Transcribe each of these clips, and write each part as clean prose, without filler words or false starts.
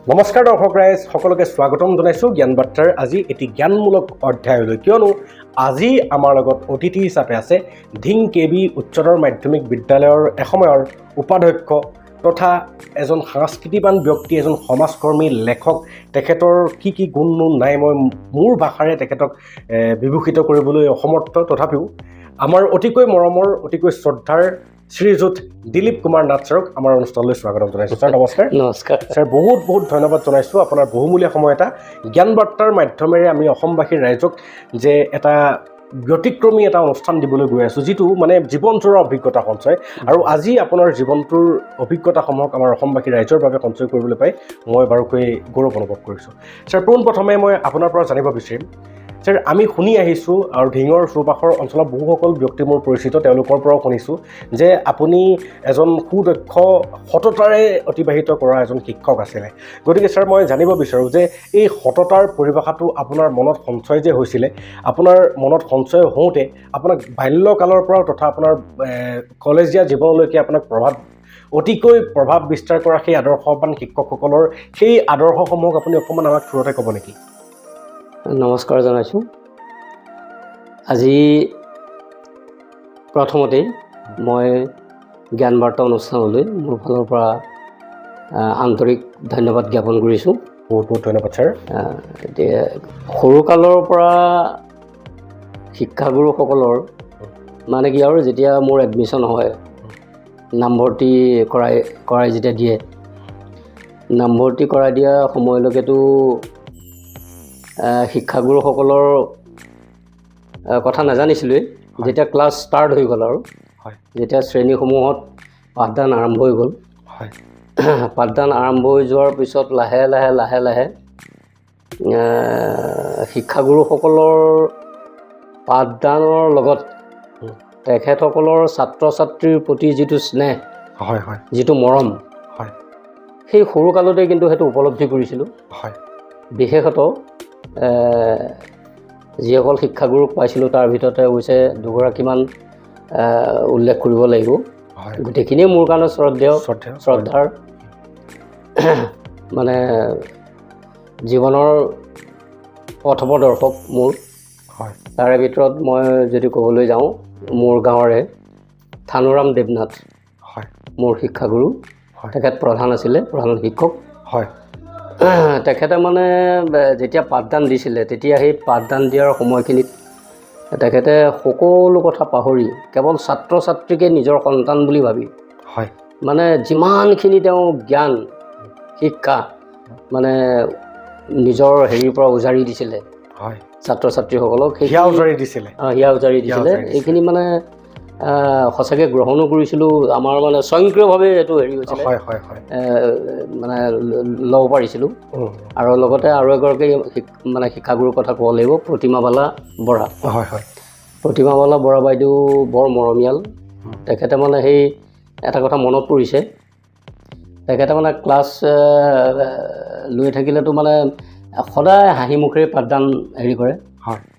নমস্কাৰ দৰ্শক ৰাইজ সকলোকে স্বাগতম জনাইছোঁ জ্ঞান বাৰ্তাৰ আজি এটি জ্ঞানমূলক অধ্যায়লৈ কিয়নো আজি আমাৰ লগত অতিথি হিচাপে আছে ধিং কেবি উচ্চতৰ মাধ্যমিক বিদ্যালয়ৰ এসময়ৰ উপাধ্যক্ষ তথা এজন সাংস্কৃতিবান ব্যক্তি এজন সমাজকৰ্মী লেখক তেখেতৰ কি গুণ নাই মই মোৰ ভাষাৰে তেখেতক বিভূষিত কৰিবলৈ অসমৰ্থ তথাপিও আমাৰ অতিকৈ মৰমৰ অতিকৈ শ্ৰদ্ধাৰ শ্ৰীযুত দিলীপ কুমাৰ নাথ ছাৰক আমাৰ অনুষ্ঠানলৈ স্বাগতম জনাইছোঁ ছাৰ নমস্কাৰ নমস্কাৰ ছাৰ বহুত ধন্যবাদ জনাইছোঁ আপোনাৰ বহুমূলীয়া সময় এটা জ্ঞান বাৰ্তাৰ মাধ্যমেৰে আমি অসমবাসীৰ ৰাইজক যে এটা ব্যতিক্ৰমী এটা অনুষ্ঠান দিবলৈ গৈ আছোঁ যিটো মানে জীৱনজোৰা অভিজ্ঞতা সঞ্চয় আৰু আজি আপোনাৰ জীৱনটোৰ অভিজ্ঞতাসমূহক আমাৰ অসমবাসী ৰাইজৰ বাবে সঞ্চয় কৰিবলৈ পাই মই বাৰুকৈ গৌৰৱ অনুভৱ কৰিছোঁ ছাৰ পোনপ্ৰথমে মই আপোনাৰ পৰা জানিব বিচাৰিম ছাৰ আমি শুনি আহিছোঁ আৰু ঢিঙৰ চৌপাশৰ অঞ্চলত বহুসকল ব্যক্তি মোৰ পৰিচিত তেওঁলোকৰ পৰাও শুনিছোঁ যে আপুনি এজন সুদক্ষ সততাৰে অতিবাহিত কৰা এজন শিক্ষক আছিলে গতিকে ছাৰ মই জানিব বিচাৰোঁ যে এই সততাৰ পৰিভাষাটো আপোনাৰ মনত সঞ্চয় যে হৈছিলে আপোনাৰ মনত সঞ্চয় হওঁতে আপোনাক বাল্যকালৰ পৰাও তথা আপোনাৰ কলেজীয়া জীৱনলৈকে আপোনাক অতিকৈ প্ৰভাৱ বিস্তাৰ কৰা সেই আদৰ্শৱান শিক্ষকসকলৰ সেই আদৰ্শসমূহক আপুনি অকণমান আমাক থুৰতে ক'ব নেকি নমস্কাৰ জনাইছোঁ আজি প্ৰথমতেই মই জ্ঞান বাৰ্তা অনুষ্ঠানলৈ মোৰ ফালৰ পৰা আন্তৰিক ধন্যবাদ জ্ঞাপন কৰিছোঁ বহুত ধন্যবাদ ছাৰ এতিয়া সৰুকালৰ পৰা শিক্ষাগুৰুসকলৰ মানে কি আৰু যেতিয়া মোৰ এডমিশ্যন হয় নামভৰ্তি কৰাই যেতিয়া দিয়ে নামভৰ্তি কৰাই দিয়া সময়লৈকেতো শিক্ষাগুৰুসকলৰ কথা নাজানিছিলোঁৱেই যেতিয়া ক্লাছ ষ্টাৰ্ট হৈ গ'ল আৰু যেতিয়া শ্ৰেণীসমূহত পাঠদান আৰম্ভ হৈ গ'ল পাঠদান আৰম্ভ হৈ যোৱাৰ পিছত লাহে লাহে শিক্ষাগুৰুসকলৰ পাঠদানৰ লগত তেখেতসকলৰ ছাত্ৰ ছাত্ৰীৰ প্ৰতি যিটো স্নেহ যিটো মৰম সেই সৰুকালতে কিন্তু সেইটো উপলব্ধি কৰিছিলোঁ বিশেষত যিসকল শিক্ষাগুৰুক পাইছিলোঁ তাৰ ভিতৰতে অৱশ্যে দুগৰাকীমান উল্লেখ কৰিব লাগিব গোটেইখিনিয়ে মোৰ কাৰণে শ্ৰদ্ধাৰ মানে জীৱনৰ পথপ্ৰদৰ্শক মোৰ তাৰে ভিতৰত মই যদি ক'বলৈ যাওঁ মোৰ গাঁৱৰে থানুৰাম দেৱনাথ মোৰ শিক্ষাগুৰু তেখেত প্ৰধান আছিলে প্ৰধান শিক্ষক তেখেতে মানে যেতিয়া পাঠদান দিছিলে তেতিয়া সেই পাঠদান দিয়াৰ সময়খিনিত তেখেতে সকলো কথা পাহৰি কেৱল ছাত্ৰ ছাত্ৰীকে নিজৰ সন্তান বুলি ভাবি মানে যিমানখিনি তেওঁ জ্ঞান শিক্ষা মানে নিজৰ হেৰিৰ পৰা উজাৰি দিছিলে ছাত্ৰ ছাত্ৰীসকলক হিয়া উজাৰি দিছিলে এইখিনি মানে সঁচাকৈ গ্ৰহণো কৰিছিলোঁ আমাৰ মানে স্বয়ংক্ৰিয়ভাৱে এইটো হেৰি হৈছিলে মানে ল'ব পাৰিছিলোঁ আৰু লগতে আৰু এগৰাকী মানে শিক্ষাগুৰুৰ কথা ক'ব লাগিব প্ৰতিমাবালা বৰা প্ৰতিমাবালা বৰা বাইদেউ বৰ মৰমীয়াল তেখেতে মানে সেই এটা কথা মনত পৰিছে তেখেতে মানে ক্লাছ লৈ থাকিলেতো মানে সদায় হাঁহি মুখেৰে পাঠদান হেৰি কৰে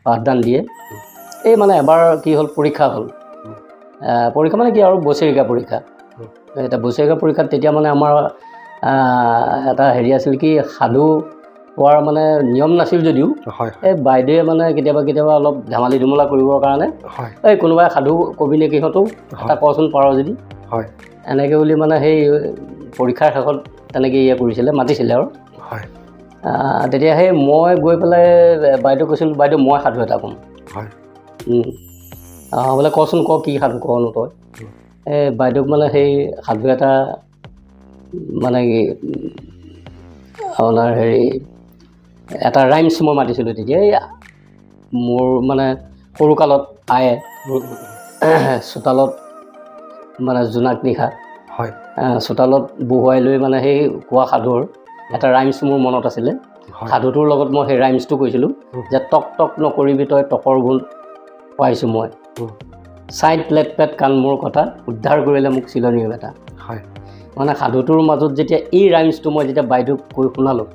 পাঠদান দিয়ে এই মানে এবাৰ কি হ'ল পৰীক্ষা হ'ল পৰীক্ষা মানে কি আৰু বছৰেকীয়া পৰীক্ষা এটা বছৰেকীয়া পৰীক্ষাত তেতিয়া মানে আমাৰ এটা হেৰি আছিল কি সাধু কোৱাৰ মানে নিয়ম নাছিল যদিও এই বাইদেৱে মানে কেতিয়াবা অলপ ধেমালি ধুমলা কৰিবৰ কাৰণে এই কোনোবাই সাধু কবি নেকি সিহঁতো এটা কচোন পাৰ যদি এনেকৈ বুলি মানে সেই পৰীক্ষাৰ শেষত তেনেকৈ কৰিছিলে মাতিছিলে আৰু তেতিয়া সেই মই গৈ পেলাই বাইদেউ কৈছিলোঁ বাইদেউ মই সাধু এটা ক'ম বোলে কচোন কি সাধু কনো তই এই বাইদেউক মানে সেই সাধু এটা মানে কি আপোনাৰ হেৰি এটা ৰাইমছ মই মাতিছিলোঁ তেতিয়া এই মোৰ মানে সৰুকালত আয়ে চোতালত মানে জোনাক নিশা চোতালত বহুৱাই লৈ মানে সেই কোৱা সাধুৰ এটা ৰাইমছ মোৰ মনত আছিলে সাধুটোৰ লগত মই সেই ৰাইমছটো কৈছিলোঁ যে টক টক নকৰিবি তই টকৰ গুণ পাইছোঁ মই চাইড লেট পেট কাণ মোৰ কথা উদ্ধাৰ কৰিলে মোক চিলনী এটা মানে সাধুটোৰ মাজত যেতিয়া এই ৰাইমছটো মই যেতিয়া বাইদেউক কৈ শুনালোঁ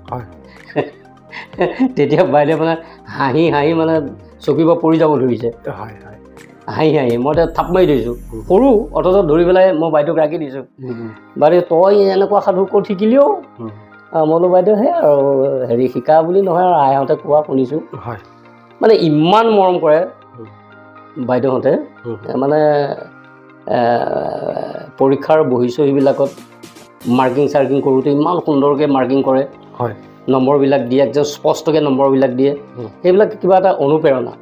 তেতিয়া বাইদেউ মানে হাঁহি মানে চকীৰ পৰা পৰি যাব ধৰিছে হাঁহি মই এতিয়া থাপ মাৰি দিছোঁ সৰু অথচ ধৰি পেলাই মই বাইদেউক ৰাখি দিছোঁ বাইদেউ তই এনেকুৱা সাধু ক'ত শিকিলিও মনো বাইদেউ সেই আৰু হেৰি শিকা বুলি নহয় আৰু আইহঁতে কোৱা শুনিছোঁ হয় মানে ইমান মৰম কৰে বাইদেউহঁতে মানে পৰীক্ষাৰ বহি চহীবিলাকত মাৰ্কিং চাৰ্কিং কৰোঁতে ইমান সুন্দৰকৈ মাৰ্কিং কৰে হয় নম্বৰবিলাক দিয়ে একদম স্পষ্টকৈ নম্বৰবিলাক দিয়ে সেইবিলাক কিবা এটা অনুপ্ৰেৰণা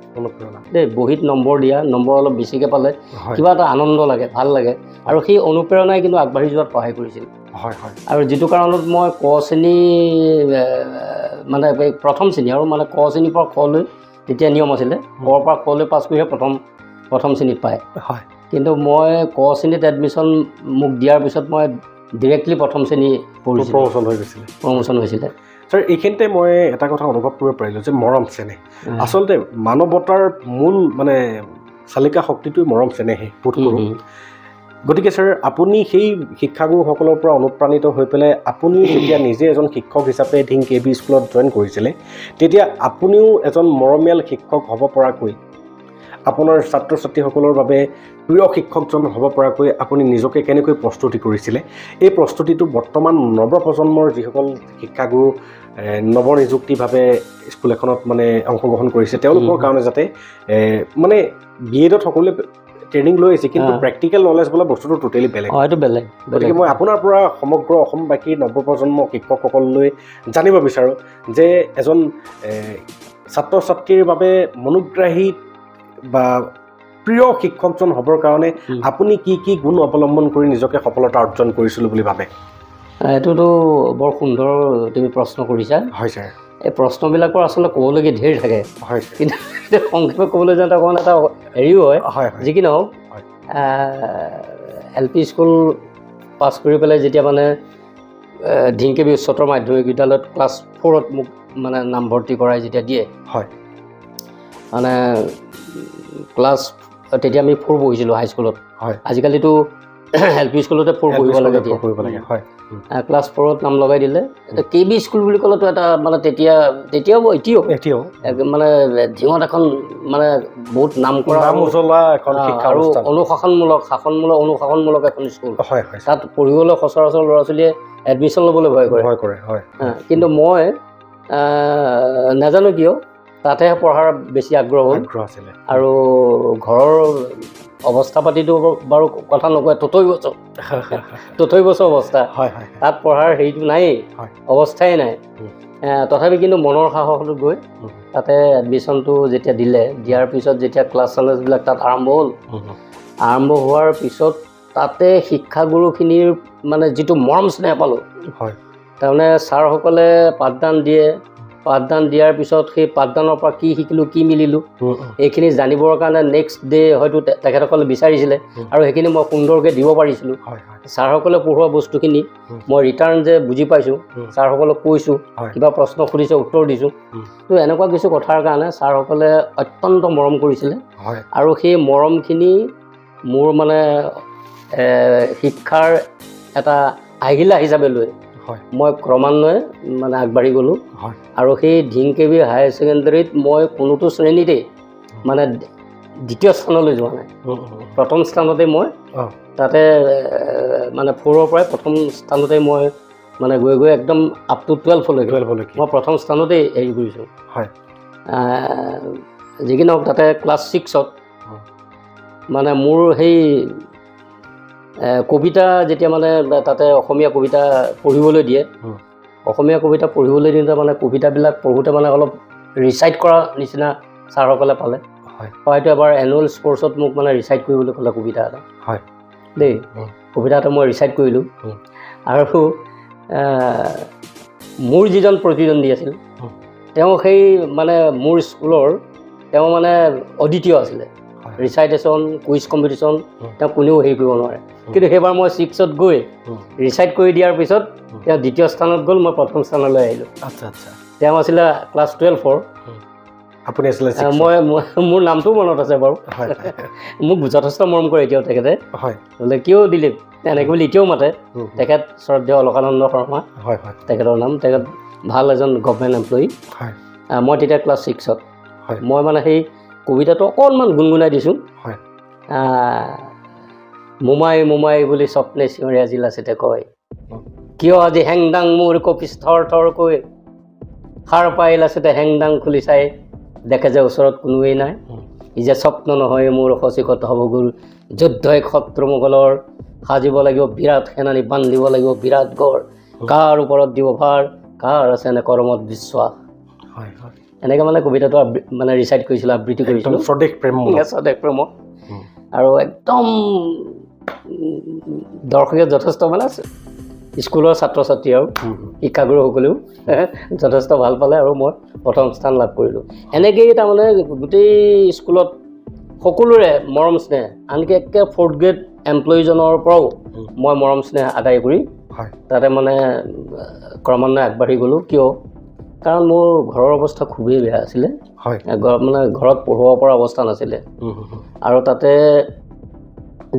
দেই বহীত নম্বৰ দিয়া নম্বৰ অলপ বেছিকৈ পালে কিবা এটা আনন্দ লাগে ভাল লাগে আৰু সেই অনুপ্ৰেৰণাই কিন্তু আগবাঢ়ি যোৱাত সহায় কৰিছিল হয় হয় আৰু যিটো কাৰণত মই ক শ্ৰেণী মানে প্ৰথম শ্ৰেণী আৰু মানে ক শ্ৰেণীৰ পৰা কলৈ তেতিয়া নিয়ম আছিলে কৰ পৰা কলৈ পাছ কৰিহে প্ৰথম শ্ৰেণীত পায় হয় কিন্তু মই ক শ্ৰেণীত এডমিশ্যন মোক দিয়াৰ পিছত মই ডিৰেক্টলি প্ৰথম শ্ৰেণী প্ৰমোশ্যন হৈছিলে ছাৰ এইখিনিতে মই এটা কথা অনুভৱ কৰিব পাৰিলোঁ যে মৰম চেনেহ আচলতে মানৱতাৰ মূল মানে চালিকা শক্তিটোৱে মৰম চেনেহে বোধ কৰোঁ গতিকে ছাৰ আপুনি সেই শিক্ষাগুৰুসকলৰ পৰা অনুপ্ৰাণিত হৈ পেলাই আপুনি যেতিয়া নিজে এজন শিক্ষক হিচাপে ধিং কে বি স্কুলত জইন কৰিছিলে তেতিয়া আপুনিও এজন মৰমীয়াল শিক্ষক হ'ব পৰাকৈ আপোনাৰ ছাত্ৰ ছাত্ৰীসকলৰ বাবে প্ৰিয় শিক্ষকজন হ'ব পৰাকৈ আপুনি নিজকে কেনেকৈ প্ৰস্তুতি কৰিছিলে এই প্ৰস্তুতিটো বৰ্তমান নৱপ্ৰজন্মৰ যিসকল শিক্ষাগুৰু নৱনিযুক্তিভাৱে স্কুল এখনত মানে অংশগ্ৰহণ কৰিছে তেওঁলোকৰ কাৰণে যাতে মানে বি এডত সকলোৱে ট্ৰেইনিং লৈ আহিছে কিন্তু প্ৰেক্টিকেল নলেজ বোলা বস্তুটো টোটেলি বেলেগ এইটো বেলেগ গতিকে মই আপোনাৰ পৰা সমগ্ৰ অসমবাসী নৱপ্ৰজন্ম শিক্ষকসকললৈ জানিব বিচাৰোঁ যে এজন ছাত্ৰ ছাত্ৰীৰ বাবে মনোগ্ৰাহী বা প্ৰিয় শিক্ষকজন হ'বৰ কাৰণে আপুনি কি কি গুণ অৱলম্বন কৰি নিজকে সফলতা অৰ্জন কৰিছিলোঁ বুলি ভাবে এইটোতো বৰ সুন্দৰ তুমি প্ৰশ্ন কৰিছা হয় ছাৰ এই প্ৰশ্নবিলাকৰ আচলতে ক'বলগীয়া ধেৰ থাকে হয় কিন্তু সংক্ষেপে ক'বলৈ যাওঁতে অকণমান এটা হেৰিও হয় যি কি নহওক এল পি স্কুল পাছ কৰি পেলাই যেতিয়া মানে ধিং কে বি উচ্চতৰ মাধ্যমিক বিদ্যালয়ত ক্লাছ 4ত মোক মানে নামভৰ্তি কৰাই যেতিয়া দিয়ে হয় মানে ক্লাছ তেতিয়া আমি 4 পঢ়িছিলোঁ হাইস্কুলত হয় আজিকালিতো এল পি স্কুলতে 4 পঢ়িব লাগে হয় ক্লাছ 4ত নাম লগাই দিলে এতিয়া কে বি স্কুল বুলি ক'লেতো এটা মানে এতিয়াও মানে ধিঙত এখন মানে বহুত নাম কৰা আৰু অনুশাসনমূলক এখন স্কুল তাত পঢ়িবলৈ সচৰাচৰ ল'ৰা ছোৱালীয়ে এডমিশ্যন ল'বলৈ ভয় কৰে কিন্তু মই নাজানো কিয় তাতেহে পঢ়াৰ বেছি আগ্ৰহ আছিলে আৰু ঘৰৰ অৱস্থা পাতিটো বাৰু কথা নকয় তথৈ বছৰ অৱস্থা তাত পঢ়াৰ হেৰিটো নায়েই অৱস্থাই নাই তথাপি কিন্তু মনৰ সাহসত গৈ তাতে এডমিশ্যনটো যেতিয়া দিয়াৰ পিছত যেতিয়া ক্লাছ চালাছবিলাক তাত আৰম্ভ হোৱাৰ পিছত তাতে শিক্ষাগুৰুখিনিৰ মানে যিটো মৰম স্নেহ পালোঁ তাৰমানে ছাৰসকলে পাঠদান দিয়াৰ পিছত সেই পাঠদানৰ পৰা কি শিকিলোঁ কি মিলিলোঁ এইখিনি জানিবৰ কাৰণে নেক্সট ডে হয়তো তেখেতসকলে বিচাৰিছিলে আৰু সেইখিনি মই সুন্দৰকৈ দিব পাৰিছিলোঁ ছাৰসকলে পঢ়োৱা বস্তুখিনি মই ৰিটাৰ্ণ যে বুজি পাইছোঁ ছাৰসকলক কৈছোঁ কিবা প্ৰশ্ন সুধিছে উত্তৰ দিছোঁ তো এনেকুৱা কিছু কথাৰ কাৰণে ছাৰসকলে অত্যন্ত মৰম কৰিছিলে আৰু সেই মৰমখিনি মোৰ মানে শিক্ষাৰ এটা আহিলা হিচাপে লৈ মই ক্ৰমান্বয়ে মানে আগবাঢ়ি গ'লোঁ আৰু সেই ধিং কে বি হায়াৰ ছেকেণ্ডেৰীত মই কোনোটো শ্ৰেণীতেই মানে দ্বিতীয় স্থানলৈ যোৱা নাই প্ৰথম স্থানতে মই তাতে মানে 4ৰ পৰাই প্ৰথম স্থানতে মই মানে গৈ একদম আপ টু 12লৈকে মই প্ৰথম স্থানতেই হেৰি কৰিছোঁ যি কি নহওক তাতে ক্লাছ 6ত মানে মোৰ সেই কবিতা যেতিয়া মানে তাতে অসমীয়া কবিতা পঢ়িবলৈ দিয়ে অসমীয়া কবিতা পঢ়িবলৈ দিওঁতে মানে কবিতাবিলাক পঢ়োঁতে মানে অলপ ৰিচাইট কৰা নিচিনা ছাৰসকলে পালে হয়তো এবাৰ এনুৱেল স্পৰ্টছত মোক মানে ৰিচাইট কৰিবলৈ ক'লে কবিতা এটা দেই কবিতা এটা মই ৰিচাইট কৰিলোঁ আৰু মোৰ যিজন প্ৰতিদ্বন্দ্বী আছিল তেওঁ সেই মানে মোৰ স্কুলৰ তেওঁ মানে অদ্বিতীয় আছিলে ৰিচাইটেশ্যন কুইজ কম্পিটিশ্যন তেওঁ কোনেও হেৰি কৰিব নোৱাৰে কিন্তু সেইবাৰ মই 6ত গৈ ৰিচাইট কৰি দিয়াৰ পিছত তেওঁ দ্বিতীয় স্থানত গ'ল মই প্ৰথম স্থানলৈ আহিলোঁ তেওঁ আছিলে ক্লাছ 12ৰ আপুনি আছিলে মই মোৰ নামটোও মনত আছে বাৰু মোক যথেষ্ট মৰম কৰে এতিয়াও তেখেতে বোলে কিয় দিলীপ এনেকৈ বুলি এতিয়াও মাতে তেখেত শ্ৰদ্ধেয় অলকানন্দ শৰ্মা তেখেতৰ নাম তেখেত ভাল এজন গভৰ্ণমেণ্ট এমপ্লয়ী মই তেতিয়া ক্লাছ 6ত মই মানে সেই কবিতাটো অকণমান গুণগুণাই দিছোঁ মোমাই মোমাই বুলি স্বপ্নে চিঞৰি আজি লাচিতে কয় কিয় আজি হেংদাং মোৰ কপিছ থৰ থৰকৈ সাৰ পাই লাচতে হেংদাং খুলি চাই দেখে যে ওচৰত কোনোৱেই নাই ই যে স্বপ্ন নহয় মোৰ সচিকত হ'ব গ'ল যুদ্ধই শত্ৰু মোগলৰ সাজিব লাগিব বিৰাট সেনানী বান্ধিব লাগিব বিৰাট গড় কাৰ ওপৰত দিব ভাৰ কাৰ আছে এনে কৰ্মত বিশ্বাস এনেকৈ মানে কবিতাটো মানে ৰিচাইট কৰিছিলোঁ আবৃত্তি কৰিছিলোঁ স্বদেশ প্ৰেম স্বদেশ প্ৰেমত আৰু একদম দৰ্শকে যথেষ্ট মানে স্কুলৰ ছাত্ৰ ছাত্ৰী আৰু শিক্ষাগুৰুসকলেও যথেষ্ট ভাল পালে আৰু মই প্ৰথম স্থান লাভ কৰিলোঁ এনেকৈয়ে তাৰমানে গোটেই স্কুলত সকলোৰে মৰম স্নেহ আনকি একে 4th গ্ৰেড এমপ্লয়ীজনৰ পৰাও মই মৰম স্নেহ আদায় কৰি তাতে মানে ক্ৰমান্বয়ে আগবাঢ়ি গ'লোঁ কিয় কাৰণ মোৰ ঘৰৰ অৱস্থা খুবেই বেয়া আছিলে মানে ঘৰত পঢ়ুৱাব পৰা অৱস্থা নাছিলে আৰু তাতে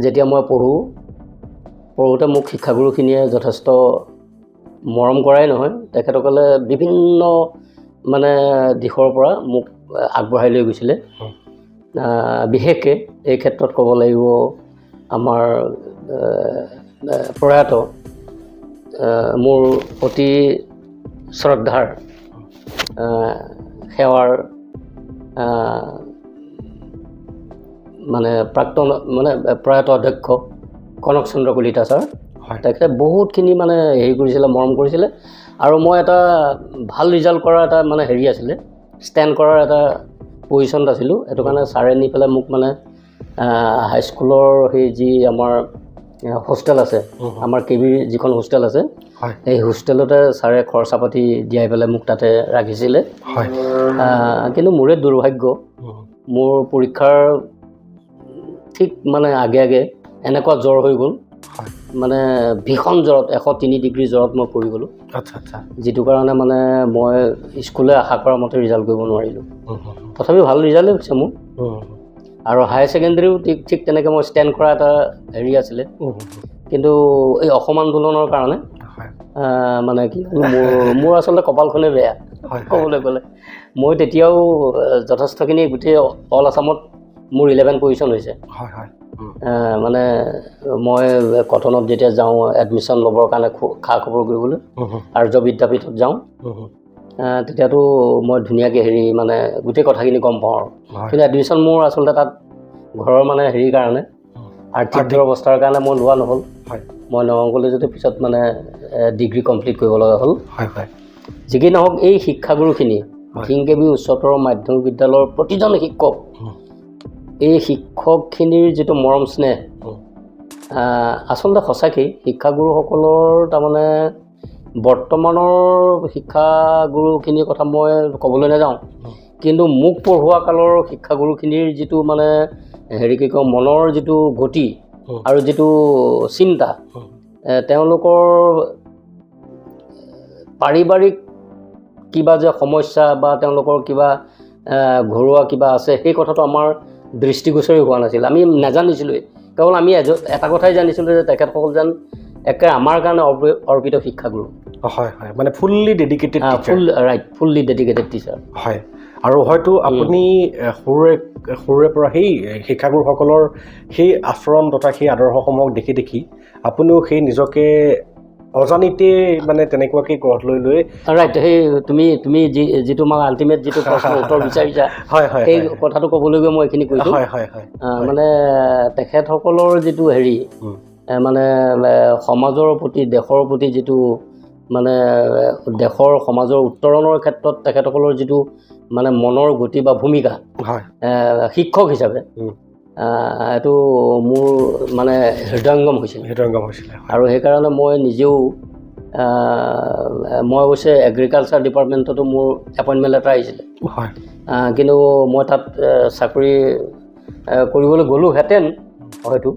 যেতিয়া মই পঢ়োঁতে মোক শিক্ষাগুৰুখিনিয়ে যথেষ্ট মৰম কৰাই নহয় তেখেতসকলে বিভিন্ন মানে দিশৰ পৰা মোক আগবঢ়াই লৈ গৈছিলে বিশেষকৈ এই ক্ষেত্ৰত ক'ব লাগিব আমাৰ প্ৰয়াত মোৰ অতি শ্ৰদ্ধাৰ সেৱাৰ মানে প্ৰাক্তন মানে প্ৰয়াত অধ্যক্ষ কনক চন্দ্ৰ কলিতা ছাৰ তেখেতে বহুতখিনি মানে হেৰি কৰিছিলে মৰম কৰিছিলে আৰু মই এটা ভাল ৰিজাল্ট কৰাৰ এটা মানে হেৰি আছিলে ষ্টেণ্ড কৰাৰ এটা পজিশ্যনত আছিলোঁ সেইটো কাৰণে ছাৰে নি পেলাই মোক মানে হাইস্কুলৰ সেই যি আমাৰ হোষ্টেল আছে আমাৰ কেবিৰ যিখন হোষ্টেল আছে সেই হোষ্টেলতে ছাৰে খৰচা পাতি দিয়াই পেলাই মোক তাতে ৰাখিছিলে কিন্তু মোৰে দুৰ্ভাগ্য মোৰ পৰীক্ষাৰ ঠিক মানে আগে এনেকুৱা জ্বৰ হৈ গ'ল মানে ভীষণ জ্বৰত 103 ডিগ্ৰী জ্বৰত মই পৰি গ'লোঁ যিটো কাৰণে মানে মই স্কুলে আশা কৰা মতে ৰিজাল্ট কৰিব নোৱাৰিলোঁ তথাপি ভাল ৰিজাল্টেই হৈছে মোৰ আৰু হায়াৰ ছেকেণ্ডেৰীও ঠিক তেনেকৈ মই ষ্টেণ্ড কৰা এটা হেৰি আছিলে কিন্তু এই অসম আন্দোলনৰ কাৰণে মানে কি মোৰ আচলতে কপালখনে বেয়া ক'বলৈ গ'লে মই তেতিয়াও যথেষ্টখিনি গোটেই অল আছামত মোৰ 11 পজিশ্যন হৈছে মানে মই কটনত যেতিয়া যাওঁ এডমিশ্যন ল'বৰ কাৰণে খা খবৰ কৰিবলৈ আৰ্য বিদ্যাপীঠত যাওঁ তেতিয়াতো মই ধুনীয়াকৈ হেৰি মানে গোটেই কথাখিনি গম পাওঁ আৰু কিন্তু এডমিশ্যন মোৰ আচলতে তাত ঘৰৰ মানে হেৰিৰ কাৰণে আৰ্থিক অৱস্থাৰ কাৰণে মই লোৱা নহ'ল মই নগাঁও কলেজতে পিছত মানে ডিগ্ৰী কমপ্লিট কৰিব লগা হ'ল যি কি নহওক এই শিক্ষাগুৰুখিনি কিংকেবি উচ্চতৰ মাধ্যমিক বিদ্যালয়ৰ প্ৰতিজন শিক্ষক এই শিক্ষকখিনিৰ যিটো মৰম স্নেহ আচলতে সঁচাকৈ শিক্ষাগুৰুসকলৰ তাৰমানে বৰ্তমানৰ শিক্ষাগুৰুখিনিৰ কথা মই ক'বলৈ নাযাওঁ কিন্তু মোক পঢ়োৱা কালৰ শিক্ষাগুৰুখিনিৰ যিটো মানে হেৰি কি কওঁ মনৰ যিটো গতি আৰু যিটো চিন্তা তেওঁলোকৰ পাৰিবাৰিক কিবা যে সমস্যা বা তেওঁলোকৰ কিবা ঘৰুৱা কিবা আছে সেই কথাটো আমাৰ দৃষ্টিগোচৰী হোৱা নাছিল আমি নাজানিছিলোঁৱে কেৱল আমি এটা কথাই জানিছিলোঁ যে তেখেতসকল যেন একে আমাৰ কাৰণে অৰ্পিত শিক্ষাগুৰু মানে fully dedicated fully dedicated teacher আৰু হয়তো আপুনি সৰুৰে পৰা সেই শিক্ষাগুৰুসকলৰ সেই আচৰণ তথা সেই আদৰ্শসমূহক দেখি আপুনিও সেই নিজকে অজানিতে মানে তেনেকুৱাকৈ গঢ় লৈ সেই তুমি যিটো মানে আল্টিমেট যিটো প্ৰশ্নৰ উত্তৰ বিচাৰিছা সেই কথাটো ক'বলৈ গৈ মই এইখিনি কৈছোঁ মানে তেখেতসকলৰ যিটো হেৰি মানে সমাজৰ প্ৰতি দেশৰ প্ৰতি যিটো মানে দেশৰ সমাজৰ উত্তৰণৰ ক্ষেত্ৰত তেখেতসকলৰ যিটো মানে মনৰ গতি বা ভূমিকা শিক্ষক হিচাপে এইটো মোৰ মানে হৃদয়ংগম হৈছিল আৰু সেইকাৰণে মই নিজেও মই অৱশ্যে এগ্ৰিকালচাৰ ডিপাৰ্টমেণ্টতো মোৰ এপইণ্টমেণ্ট লেটাৰ আহিছিলে কিন্তু মই তাত চাকৰি কৰিবলৈ গ'লোহেঁতেন হয়তো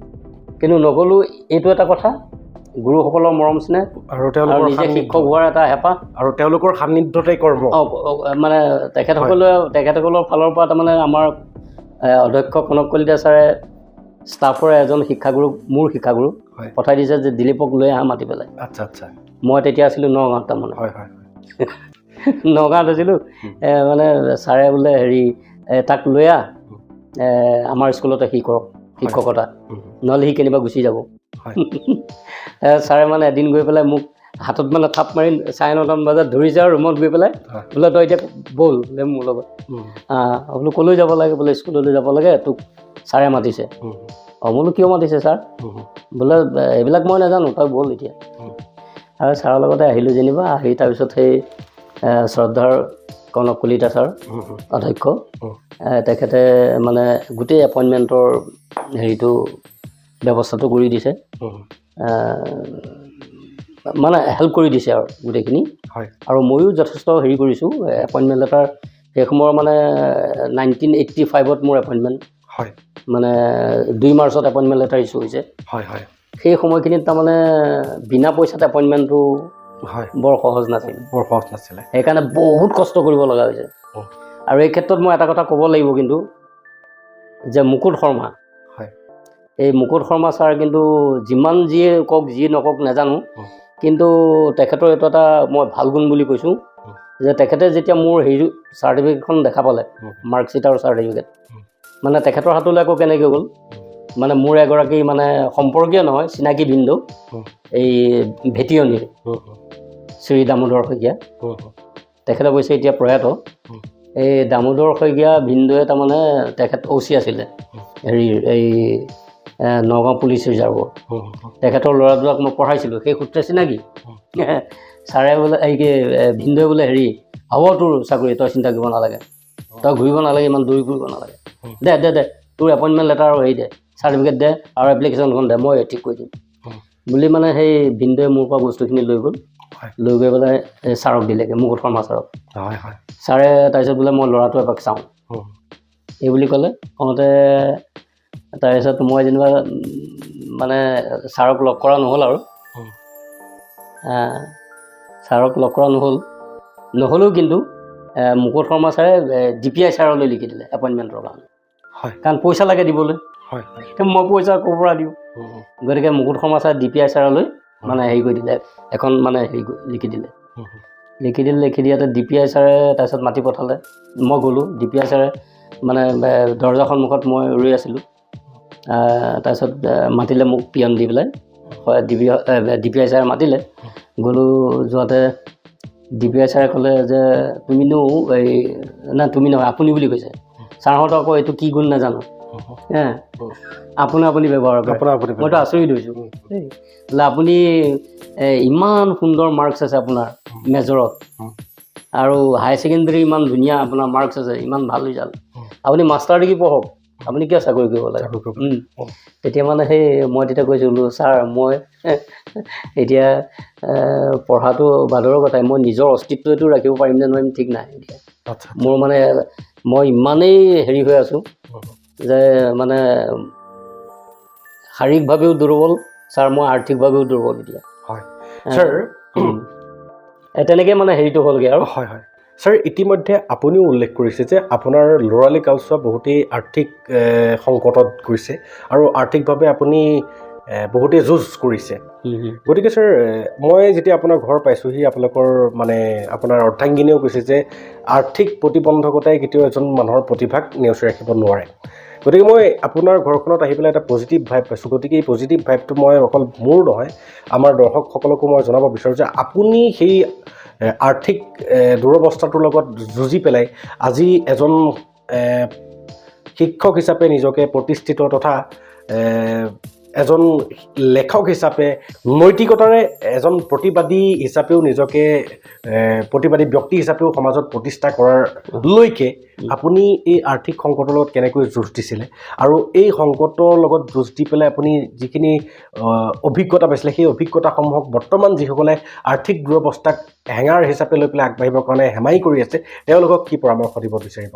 কিন্তু নগ'লোঁ এইটো এটা কথা গুৰুসকলৰ মৰম স্নেহ আৰু নিজে শিক্ষক হোৱাৰ এটা হেঁপাহ আৰু তেওঁলোকৰ সান্নিধ্যতে কৰ্ম মানে তেখেতসকলৰ ফালৰ পৰা তাৰমানে আমাৰ অধ্যক্ষ কনক কলিতা ছাৰে ষ্টাফৰ এজন শিক্ষাগুৰু মোৰ শিক্ষাগুৰু পঠাই দিছে যে দিলীপক লৈ আহা মাতি পেলাই মই তেতিয়া আছিলোঁ নগাঁৱত তাৰমানে নগাঁৱত আছিলোঁ মানে ছাৰে বোলে হেৰি তাক লৈ আহ আমাৰ স্কুলতে সি কৰক শিক্ষকতা নহ'লে সি কেনিবা গুচি যাব ছাৰে মানে এদিন গৈ পেলাই মোক হাতত মানে থাপ মাৰি 9:30 বজাত ধৰিছে আৰু ৰুমত গৈ পেলাই বোলে তই এতিয়া ব'ল বোলে মোৰ লগত বোলো ক'লৈ যাব লাগে বোলে স্কুললৈ যাব লাগে তোক ছাৰে মাতিছে বোলো কিয় মাতিছে ছাৰ বোলে এইবিলাক মই নাজানো তই ব'ল এতিয়া আৰু ছাৰৰ লগতে আহিলোঁ যেনিবা আহি তাৰপিছত সেই শ্ৰদ্ধাৰ কনক কলিতা ছাৰ অধ্যক্ষ তেখেতে মানে গোটেই এপইণ্টমেণ্টৰ হেৰিটো ব্যৱস্থাটো কৰি দিছে মানে হেল্প কৰি দিছে আৰু গোটেইখিনি আৰু ময়ো যথেষ্ট হেৰি কৰিছোঁ এপইণ্টমেণ্ট লেটাৰ সেই সময়ৰ মানে 1985ত মোৰ এপইণ্টমেণ্ট মানে 2 মাৰ্চত এপইণ্টমেণ্ট লেটাৰ ইছ্যু হৈছে সেই সময়খিনিত তাৰমানে বিনা পইচাত এপইণ্টমেণ্টটো বৰ সহজ নাছিলে সেইকাৰণে বহুত কষ্ট কৰিব লগা হৈছে আৰু এই ক্ষেত্ৰত মই এটা কথা ক'ব লাগিব কিন্তু যে মুকুট শৰ্মা এই মুকুট শৰ্মা ছাৰ কিন্তু যিমান যিয়ে কওক যিয়ে নকওক নাজানো কিন্তু তেখেতৰ এইটো এটা মই ভাল গুণ বুলি কৈছোঁ যে তেখেতে যেতিয়া মোৰ হেৰি চাৰ্টিফিকেটখন দেখা পালে মাৰ্কশ্বিট আৰু চাৰ্টিফিকেট মানে তেখেতৰ হাতলৈ আকৌ কেনেকৈ গ'ল মানে মোৰ এগৰাকী মানে সম্পৰ্কীয় নহয় চিনাকি ভিনদেউ এই ভেটিয়নিৰ শ্ৰী দামোদৰ শইকীয়া তেখেতে কৈছে এতিয়া প্ৰয়াত এই দামোদৰ শইকীয়া ভিনদেউৱে তাৰমানে তেখেত OC আছিলে হেৰিৰ এই নগাঁও পুলিচ ৰিজাৰ্ভৰ তেখেতৰ ল'ৰাবিলাক মই পঢ়াইছিলোঁ সেই সূত্ৰে চিনাকি ছাৰে বোলে এই কি ভিনদেউৱে বোলে হেৰি হ'ব তোৰ চাকৰি তই চিন্তা কৰিব নালাগে তই ঘূৰিব নালাগে ইমান দৌৰি ঘূৰিব নালাগে দে তোৰ এপইণ্টমেণ্ট লেটাৰ আৰু হেৰি দে চাৰ্টিফিকেট দে আৰু এপ্লিকেশ্যনখন দে মই ঠিক কৰি দিম বুলি মানে সেই ভিনদেউৱে মোৰ পৰা বস্তুখিনি লৈ গ'ল লৈ গৈ পেলাই ছাৰক দিলেগৈ মুকুট শৰ্মা ছাৰক ছাৰে তাৰপিছত বোলে মই ল'ৰাটো এপাক চাওঁ এই বুলি ক'লে কওঁতে তাৰপিছত মই যেনিবা মানে ছাৰক লগ কৰা নহ'ল আৰু ছাৰক লগ কৰা নহ'লেও কিন্তু মুকুট শৰ্মা ছাৰে DPI ছাৰলৈ লিখি দিলে এপইণ্টমেণ্টৰ কাৰণে কাৰণ পইচা লাগে দিবলৈ মই পইচা ক'ৰ পৰা দিওঁ গতিকে মুকুট শৰ্মা ছাৰে DPI ছাৰলৈ মানে হেৰি কৰি দিলে এখন মানে হেৰি লিখি দিয়াতে DPI ছাৰে তাৰপিছত মাতি পঠালে মই গ'লোঁ DPI ছাৰে মানে দৰ্জাৰ সন্মুখত মই ৰৈ আছিলোঁ তাৰপিছত মাতিলে মোক পিয়ন দি পেলাই DPI ছাৰে মাতিলে গ'লোঁ যোৱাতে DPI ছাৰে ক'লে যে তুমিনো এই নাই তুমি নহয় আপুনি বুলি কৈছে ছাৰহঁতক আকৌ এইটো কি গুণ নাজানো আপুনি ব্যৱহাৰ কৰে মইতো আচৰিত হৈছোঁ বোলে আপুনি ইমান সুন্দৰ মাৰ্কছ আছে আপোনাৰ মেজৰত আৰু হায়াৰ ছেকেণ্ডেৰী ইমান ধুনীয়া আপোনাৰ মাৰ্কছ আছে ইমান ভাল ৰিজাল্ট আপুনি মাষ্টাৰ ডিগ্ৰী পঢ়ক আপুনি কিয় চাকৰি কৰিব লাগে তেতিয়া মানে সেই মই তেতিয়া কৈছোঁ বোলো ছাৰ মই এতিয়া পঢ়াটো বাদৰৰ কথাই মই নিজৰ অস্তিত্বটো ৰাখিব পাৰিম নে নোৱাৰিম ঠিক নাই এতিয়া মোৰ মানে মই ইমানেই হেৰি হৈ আছোঁ যে মানে শাৰীৰিকভাৱেও দুৰ্বল ছাৰ মই আৰ্থিকভাৱেও দুৰ্বল এতিয়া ছাৰ তেনেকৈ মানে হেৰিটো হ'লগৈ আৰু ছাৰ ইতিমধ্যে আপুনিও উল্লেখ কৰিছে যে আপোনাৰ ল'ৰালি কালছোৱা বহুতেই আৰ্থিক সংকটত গৈছে আৰু আৰ্থিকভাৱে আপুনি বহুতেই যুঁজ কৰিছে গতিকে ছাৰ মই যেতিয়া আপোনাৰ ঘৰ পাইছোঁহি আপোনালোকৰ মানে আপোনাৰ অৰ্ধাংগিনীয়েও কৈছে যে আৰ্থিক প্ৰতিবন্ধকতাই কেতিয়াও এজন মানুহৰ প্ৰতিভাক নেওচি ৰাখিব নোৱাৰে গতিকে মই আপোনাৰ ঘৰখনত আহি পেলাই এটা পজিটিভ ভাইব পাইছোঁ গতিকে এই পজিটিভ ভাইবটো মই অকল মোৰ নহয় আমাৰ দৰ্শকসকলকো মই জনাব বিচাৰোঁ যে আপুনি সেই আৰ্থিক দুৰৱস্থাটোৰ লগত যুঁজি পেলাই আজি এজন শিক্ষক হিচাপে নিজকে প্ৰতিষ্ঠিত তথা এজন লেখক হিচাপে নৈতিকতাৰে এজন প্ৰতিবাদী হিচাপেও নিজকে প্ৰতিবাদী ব্যক্তি হিচাপেও সমাজত প্ৰতিষ্ঠা কৰাৰলৈকে আপুনি এই আৰ্থিক সংকটৰ লগত কেনেকৈ যুঁজ দিছিলে আৰু এই সংকটৰ লগত যুঁজ দি পেলাই আপুনি যিখিনি অভিজ্ঞতা পাইছিলে সেই অভিজ্ঞতাসমূহক বৰ্তমান যিসকলে আৰ্থিক দুৰৱস্থাক হেঙাৰ হিচাপে লৈ পেলাই আগবাঢ়িবৰ কাৰণে হেমাই কৰি আছে তেওঁলোকক কি পৰামৰ্শ দিব বিচাৰিব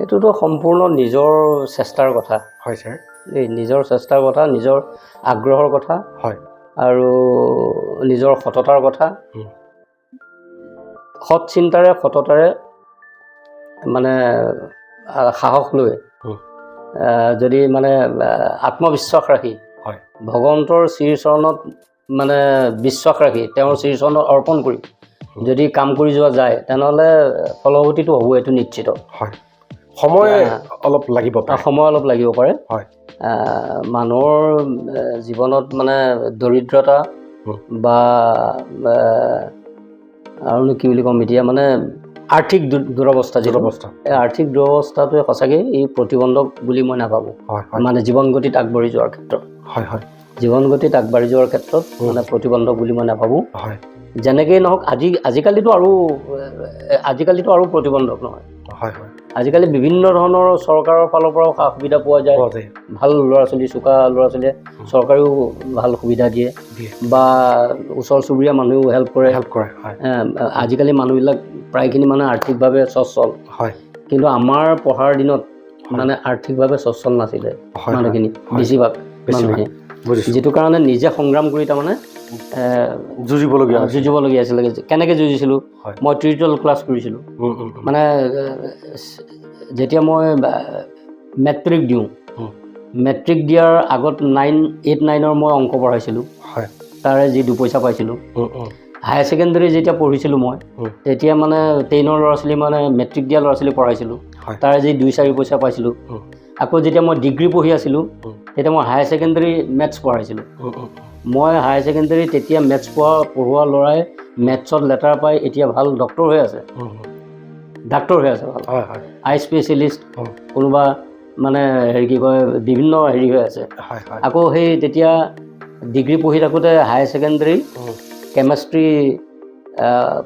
এইটোতো সম্পূৰ্ণ নিজৰ চেষ্টাৰ কথা হয় ছাৰ এই নিজৰ চেষ্টাৰ কথা নিজৰ আগ্ৰহৰ কথা হয় আৰু নিজৰ সততাৰ কথা সৎ চিন্তাৰে সততাৰে মানে সাহস লৈ যদি মানে আত্মবিশ্বাস ৰাখি ভগৱন্তৰ শ্ৰীচৰণত মানে বিশ্বাস ৰাখি তেওঁৰ শ্ৰীচৰণত অৰ্পণ কৰি যদি কাম কৰি যোৱা যায় তেনেহ'লে ফলগতিটো হ'ব এইটো নিশ্চিত হয় সময় অলপ লাগিব পাৰে মানুহৰ জীৱনত মানে দৰিদ্ৰতা বা আৰুনো কি বুলি ক'ম এতিয়া মানে আৰ্থিক দুৰৱস্থা এই আৰ্থিক দুৰৱস্থাটোৱে সঁচাকৈ এই প্ৰতিবন্ধক বুলি মই নাভাবোঁ মানে জীৱন গতিত আগবাঢ়ি যোৱাৰ ক্ষেত্ৰত জীৱন গতিত আগবাঢ়ি যোৱাৰ ক্ষেত্ৰত মানে প্ৰতিবন্ধক বুলি মই নাভাবোঁ যেনেকেই নহওক আজিকালিতো আৰু প্ৰতিবন্ধক নহয় আজিকালি বিভিন্ন ধৰণৰ চৰকাৰৰ ফালৰ পৰাও সা সুবিধা পোৱা যায় ভাল ল'ৰা ছোৱালী চোকা ল'ৰা ছোৱালীয়ে চৰকাৰেও ভাল সুবিধা দিয়ে বা ওচৰ চুবুৰীয়া মানুহেও হেল্প কৰে আজিকালি মানুহবিলাক প্ৰায়খিনি মানে আৰ্থিকভাৱে সচ্ছল কিন্তু আমাৰ পঢ়াৰ দিনত মানে আৰ্থিকভাৱে সচ্ছল নাছিলে মানুহখিনি বেছিভাগ মানুহে যিটো কাৰণে নিজে সংগ্ৰাম কৰি তাৰমানে যুঁজিবলগীয়া আছিলে কেনেকৈ যুঁজিছিলোঁ মই টিউটৰিয়েল ক্লাছ কৰিছিলোঁ মানে যেতিয়া মই মেট্ৰিক দিওঁ মেট্ৰিক দিয়াৰ আগত 8-9 মই অংক পঢ়াইছিলোঁ তাৰে যি 2 পইচা পাইছিলোঁ হায়াৰ ছেকেণ্ডেৰী যেতিয়া পঢ়িছিলোঁ মই তেতিয়া মানে 10ৰ ল'ৰা ছোৱালী মানে মেট্ৰিক দিয়া ল'ৰা ছোৱালী পঢ়াইছিলোঁ তাৰে যি 2-4 পইচা পাইছিলোঁ আকৌ যেতিয়া মই ডিগ্ৰী পঢ়ি আছিলোঁ তেতিয়া মই হায়াৰ ছেকেণ্ডেৰী মেথছ পঢ়াইছিলোঁ মই হায়াৰ ছেকেণ্ডেৰী তেতিয়া মেথছ পঢ়োৱা ল'ৰাই মেথছত লেটাৰ পাই এতিয়া ভাল ডাক্তৰ হৈ আছে ভাল আই স্পেচিয়েলিষ্ট কোনোবা মানে হেৰি কি কয় বিভিন্ন হেৰি হৈ আছে আকৌ সেই তেতিয়া ডিগ্ৰী পঢ়ি থাকোঁতে হায়াৰ ছেকেণ্ডেৰী কেমেষ্ট্ৰি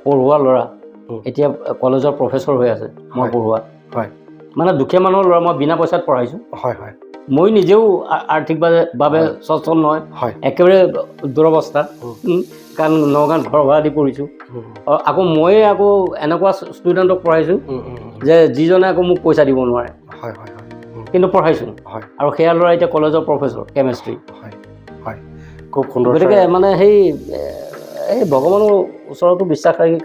পঢ়োৱা ল'ৰা এতিয়া কলেজৰ প্ৰফেচৰ হৈ আছে মই পঢ়োৱা মানে দুখীয়া মানুহৰ ল'ৰা মই বিনা পইচাত পঢ়াইছোঁ মই নিজেও আৰ্থিকভাৱে সচ্ছল নহয় একেবাৰে দুৰৱস্থা কাৰণ নগাঁৱত ঘৰ ভাড়া দি পঢ়িছোঁ আকৌ ময়ে আকৌ এনেকুৱা ষ্টুডেণ্টক পঢ়াইছোঁ যে যিজনে আকৌ মোক পইচা দিব নোৱাৰে কিন্তু পঢ়াইছোঁ আৰু সেয়া ল'ৰা এতিয়া কলেজৰ প্ৰফেচৰ কেমেষ্ট্ৰি খুব সুন্দৰ গতিকে মানে সেই ভগৱানৰ ওচৰতো বিশ্বাস ৰাখি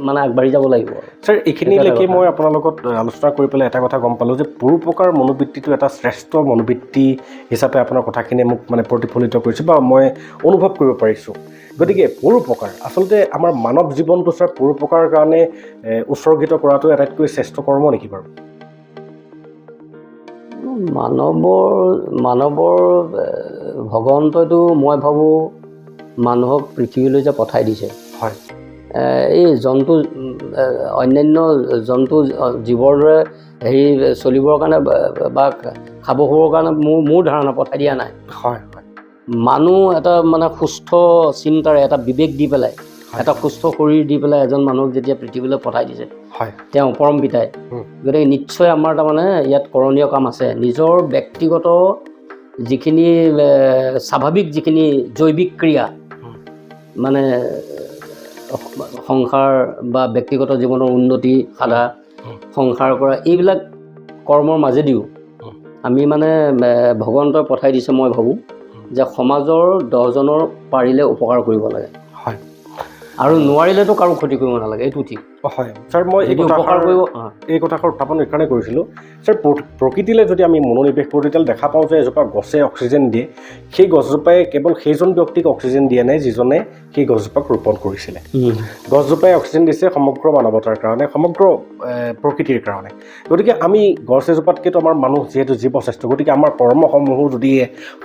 মানে আগবাঢ়ি যাব লাগিব ছাৰ এইখিনিলৈকে মই আপোনাৰ লগত আলোচনা কৰি পেলাই এটা কথা গম পালোঁ যে পৰোপকাৰ মনোবৃত্তিটো এটা শ্ৰেষ্ঠ মনোবৃত্তি হিচাপে আপোনাৰ কথাখিনিয়ে মোক মানে প্ৰতিফলিত কৰিছে বা মই অনুভৱ কৰিব পাৰিছোঁ গতিকে পৰোপকাৰ আচলতে আমাৰ মানৱ জীৱনটো ছাৰ পৰোপকাৰ কাৰণে উৎসৰ্গিত কৰাটো আটাইতকৈ শ্ৰেষ্ঠ কৰ্ম নেকি বাৰু মানৱৰ ভগৱন্তইতো মই ভাবোঁ মানুহক পৃথিৱীলৈ যে পঠাই দিছে এই জন্তু অন্যান্য জন্তু জীৱৰ দৰে হেৰি চলিবৰ কাৰণে বা খাব খাবৰ কাৰণে মোৰ ধাৰণা পঠাই দিয়া নাই মানুহ এটা মানে সুস্থ চিন্তাৰে এটা বিবেক দি পেলাই এটা সুস্থ শৰীৰ দি পেলাই এজন মানুহক যেতিয়া পৃথিৱীলৈ পঠাই দিছে তেওঁ পৰম পিতাই গতিকে নিশ্চয় আমাৰ তাৰমানে ইয়াত কৰণীয় কাম আছে নিজৰ ব্যক্তিগত যিখিনি স্বাভাৱিক যিখিনি জৈৱিক ক্ৰিয়া মানে সংসাৰ বা ব্যক্তিগত জীৱনৰ উন্নতি সাধা সংসাৰ কৰা এইবিলাক কৰ্মৰ মাজেদিও আমি মানে ভগৱন্তই পঠাই দিছে মই ভাবোঁ যে সমাজৰ 10জনৰ পাৰিলে উপকাৰ কৰিব লাগে আৰু নোৱাৰিলেতো কাৰো ক্ষতি কৰিব নালাগে এইটো ঠিক ছাৰ মই এই কথাষাৰ উত্থাপন এইকাৰণে কৰিছিলোঁ ছাৰ প্ৰকৃতিলৈ যদি আমি মনোনিৱেশ কৰোঁ তেতিয়াহ'লে দেখা পাওঁ যে এজোপা গছে অক্সিজেন দিয়ে সেই গছজোপাই কেৱল সেইজন ব্যক্তিক অক্সিজেন দিয়া নাই যিজনে সেই গছজোপাক ৰোপণ কৰিছিলে গছজোপাই অক্সিজেন দিছে সমগ্ৰ মানৱতাৰ কাৰণে সমগ্ৰ প্ৰকৃতিৰ কাৰণে গতিকে আমি গছ এজোপাতকৈতো আমাৰ মানুহ যিহেতু জীৱশ্ৰেষ্ঠ গতিকে আমাৰ কৰ্মসমূহো যদি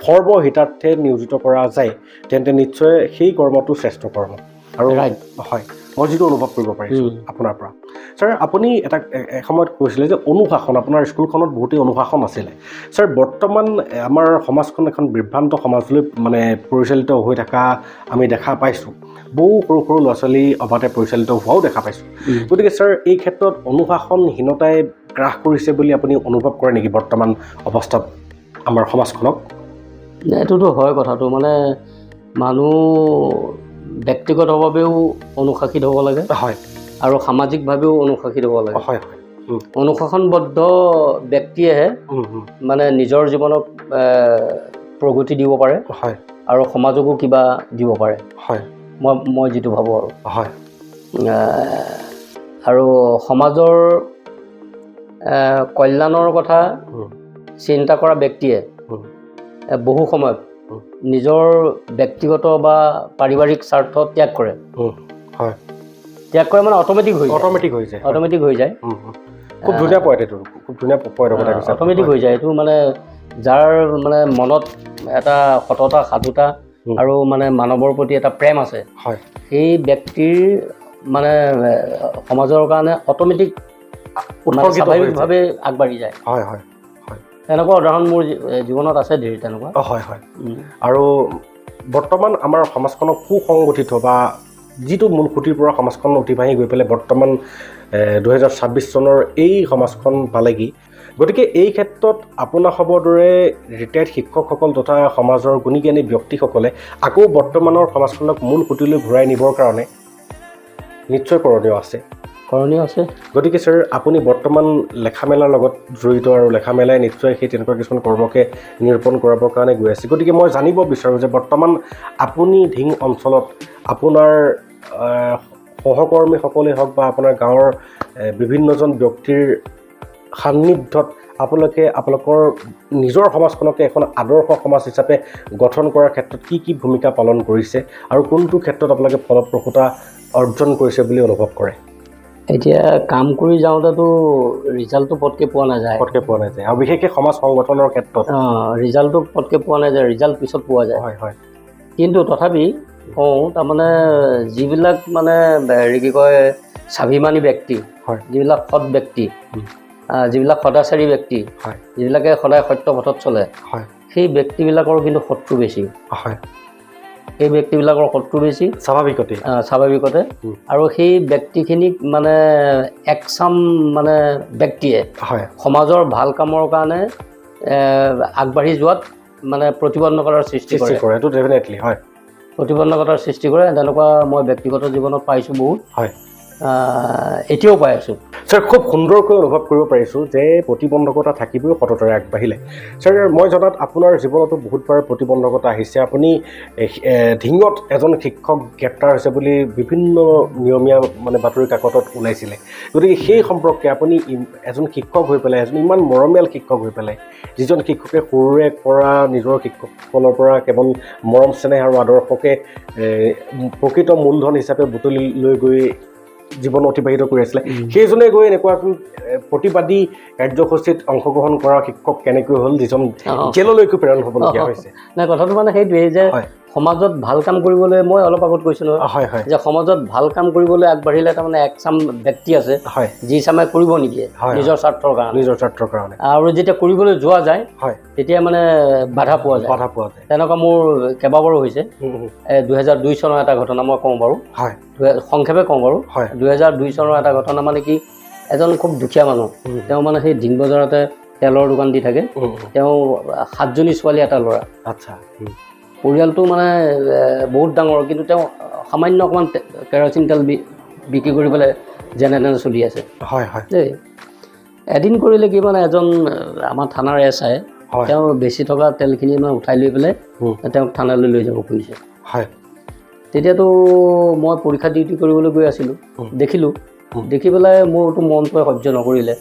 সৰ্বহিতাৰ্থে নিয়োজিত কৰা যায় তেন্তে নিশ্চয় সেই কৰ্মটো শ্ৰেষ্ঠ কৰ্ম আৰু মই যিটো অনুভৱ কৰিব পাৰিছোঁ আপোনাৰ পৰা ছাৰ আপুনি এটা এসময়ত কৈছিলে যে অনুশাসন আপোনাৰ স্কুলখনত বহুতেই অনুশাসন আছিলে ছাৰ বৰ্তমান আমাৰ সমাজখন এখন বিভ্ৰান্ত সমাজলৈ মানে পৰিচালিত হৈ থকা আমি দেখা পাইছোঁ বহু সৰু সৰু ল'ৰা ছোৱালী অবাধে পৰিচালিত হোৱাও দেখা পাইছোঁ গতিকে ছাৰ এই ক্ষেত্ৰত অনুশাসনহীনতাই গ্ৰাস কৰিছে বুলি আপুনি অনুভৱ কৰে নেকি বৰ্তমান অৱস্থাত আমাৰ সমাজখনক এইটোতো হয় কথাটো মানে মানুহ ব্যক্তিগতভাৱেও অনুশাসিত হ'ব লাগে আৰু সামাজিকভাৱেও অনুশাসিত হ'ব লাগে অনুশাসনবদ্ধ ব্যক্তিয়েহে মানে নিজৰ জীৱনক প্ৰগতি দিব পাৰে আৰু সমাজকো কিবা দিব পাৰে মই যিটো ভাবোঁ আৰু সমাজৰ কল্যাণৰ কথা চিন্তা কৰা ব্যক্তিয়ে বহু সময়ত নিজৰ ব্যক্তিগত বা পাৰিবাৰিক স্বাৰ্থ ত্যাগ কৰে মানে অট'মেটিক হৈ যায় খুব ধুনীয়া পইণ্ট এইটো খুব ধুনীয়া পইণ্টৰ কথা কৈছে অট'মেটিক হৈ যায় এইটো মানে যাৰ মানে মনত এটা সততা সাধুতা আৰু মানে মানৱৰ প্ৰতি এটা প্ৰেম আছে, হয় সেই ব্যক্তিৰ মানে সমাজৰ কাৰণে অট'মেটিক স্বাভাৱিকভাৱে আগবাঢ়ি যায়। হয় হয় হয় তেনেকুৱা উদাহৰণ মোৰ জীৱনত আছে ধেৰ তেনেকুৱা। হয় হয় আৰু বৰ্তমান আমাৰ সমাজখনক সুসংগঠিত বা যিটো মূল খুঁটিৰ পৰা সমাজখন উঠি ভাঙি গৈ পেলাই বৰ্তমান 2026 চনৰ এই সমাজখন পালেগি। গতিকে এই ক্ষেত্ৰত আপোনাসৱৰ দৰে ৰিটায়াৰ্ড শিক্ষকসকল তথা সমাজৰ গুণী জ্ঞানী ব্যক্তিসকলে আকৌ বৰ্তমানৰ সমাজখনক মূল খুঁটিলৈ ঘূৰাই নিবৰ কাৰণে নিশ্চয় কৰণীয় আছে। গতিকে ছাৰ, আপুনি বৰ্তমান লেখা মেলাৰ লগত জড়িত আৰু লেখা মেলাই নিশ্চয় সেই তেনেকুৱা কিছুমান কৰ্মকে নিৰূপণ কৰাবৰ কাৰণে গৈ আছে। গতিকে মই জানিব বিচাৰোঁ যে বৰ্তমান আপুনি ধিং অঞ্চলত আপোনাৰ সহকৰ্মীসকলেই হওক বা আপোনাৰ গাঁৱৰ বিভিন্নজন ব্যক্তিৰ সান্নিধ্যত আপোনালোকৰ নিজৰ সমাজখনকে এখন আদৰ্শ সমাজ হিচাপে গঠন কৰাৰ ক্ষেত্ৰত কি কি ভূমিকা পালন কৰিছে আৰু কোনটো ক্ষেত্ৰত আপোনালোকে ফলপ্ৰসূতা অৰ্জন কৰিছে বুলি অনুভৱ কৰে? এতিয়া কাম কৰি যাওঁতেতো ৰিজাল্টটো পটকৈ পোৱা নাযায় আৰু বিশেষকৈ সমাজ সংগঠনৰ ক্ষেত্ৰত ৰিজাল্টটো পটকৈ পোৱা নাযায়, ৰিজাল্ট পিছত পোৱা যায়। হয় হয় কিন্তু তথাপি কওঁ, তাৰমানে যিবিলাক মানে হেৰি কি কয় স্বাভিমানী ব্যক্তি, হয় যিবিলাক সৎ ব্যক্তি, যিবিলাক সদাচাৰী ব্যক্তি, হয় যিবিলাকে সদায় সত্য পথত চলে, হয় সেই ব্যক্তিবিলাকৰ কিন্তু শত্ৰু বেছি। হয় সেই ব্যক্তিবিলাকৰ শত্ৰু বেছি স্বাভাৱিকতে। আৰু সেই ব্যক্তিখিনিক মানে একচাম মানে ব্যক্তিয়ে সমাজৰ ভাল কামৰ কাৰণে আগবাঢ়ি যোৱাত মানে প্ৰতিবন্ধকতাৰ সৃষ্টি কৰে। এইটো ডেফিনেটলি হয়, প্ৰতিবন্ধকতাৰ সৃষ্টি কৰে। তেনেকুৱা মই ব্যক্তিগত জীৱনত পাইছোঁ বহুত, হয় এতিয়াও পাই আছোঁ। ছাৰ, খুব সুন্দৰকৈ অনুভৱ কৰিব পাৰিছোঁ যে প্ৰতিবন্ধকতা থাকিবই সততাৰে আগবাঢ়িলে। ছাৰ, মই জনাত আপোনাৰ জীৱনতো বহুতবাৰ প্ৰতিবন্ধকতা আহিছে। আপুনি ধিঙত এজন শিক্ষক গ্ৰেপ্তাৰ হৈছে বুলি বিভিন্ন নিয়মীয়া মানে বাতৰি কাকতত ওলাইছিলে। গতিকে সেই সম্পৰ্কে আপুনি এজন শিক্ষক হৈ পেলাই, এজন ইমান মৰমীয়াল শিক্ষক হৈ পেলাই, যিজন শিক্ষকে সৰুৰে পৰা নিজৰ শিক্ষকসকলৰ পৰা কেৱল মৰম চেনেহ আৰু আদৰ্শকে প্ৰকৃত মূলধন হিচাপে বুটলি লৈ গৈ জীৱন অতিবাহিত কৰি আছিলে, সেইজনে গৈ এনেকুৱা প্ৰতিবাদী কাৰ্যসূচীত অংশগ্ৰহণ কৰা শিক্ষক কেনেকৈ হ'ল যিজন জেললৈকে প্ৰেৰণ হ'বলগীয়া হৈছে? নাই, কথাটো মানে সেইটোৱেই যে সমাজত ভাল কাম কৰিবলৈ, মই অলপ আগত কৈছিলোঁ যে সমাজত ভাল কাম কৰিবলৈ আগবাঢ়িলে তাৰমানে একচাম ব্যক্তি আছে যি চামে কৰিব নিদিয়ে নিজৰ স্বাৰ্থৰ কাৰণে, আৰু যেতিয়া কৰিবলৈ যোৱা যায় তেতিয়া মানে বাধা পোৱা যায়। তেনেকুৱা মোৰ কেইবাবাৰো হৈছে। 2002 চনৰ এটা ঘটনা মই কওঁ বাৰু, সংক্ষেপে কওঁ বাৰু। 2002 চনৰ এটা ঘটনা মানে কি, এজন খুব দুখীয়া মানুহ, তেওঁ মানে সেই দিন বজাৰতে তেলৰ দোকান দি থাকে। তেওঁ 7জনী ছোৱালী, এটা ল'ৰা। পৰিয়ালটো মানে বহুত ডাঙৰ, কিন্তু তেওঁ সামান্য অকণমান কেৰাচিন তেল বিক্ৰী কৰি পেলাই যেনে তেনে চলি আছে। দেই, এদিন কৰিলে কি, মানে এজন আমাৰ থানাৰ SI, তেওঁ বেছি থকা তেলখিনি মানে উঠাই লৈ পেলাই তেওঁক থানালৈ লৈ যাব খুজিছে। তেতিয়াতো মই পৰীক্ষা ডিউটি কৰিবলৈ গৈ আছিলোঁ, দেখি পেলাই মোৰতো মনটোৱে সহ্য নকৰিলে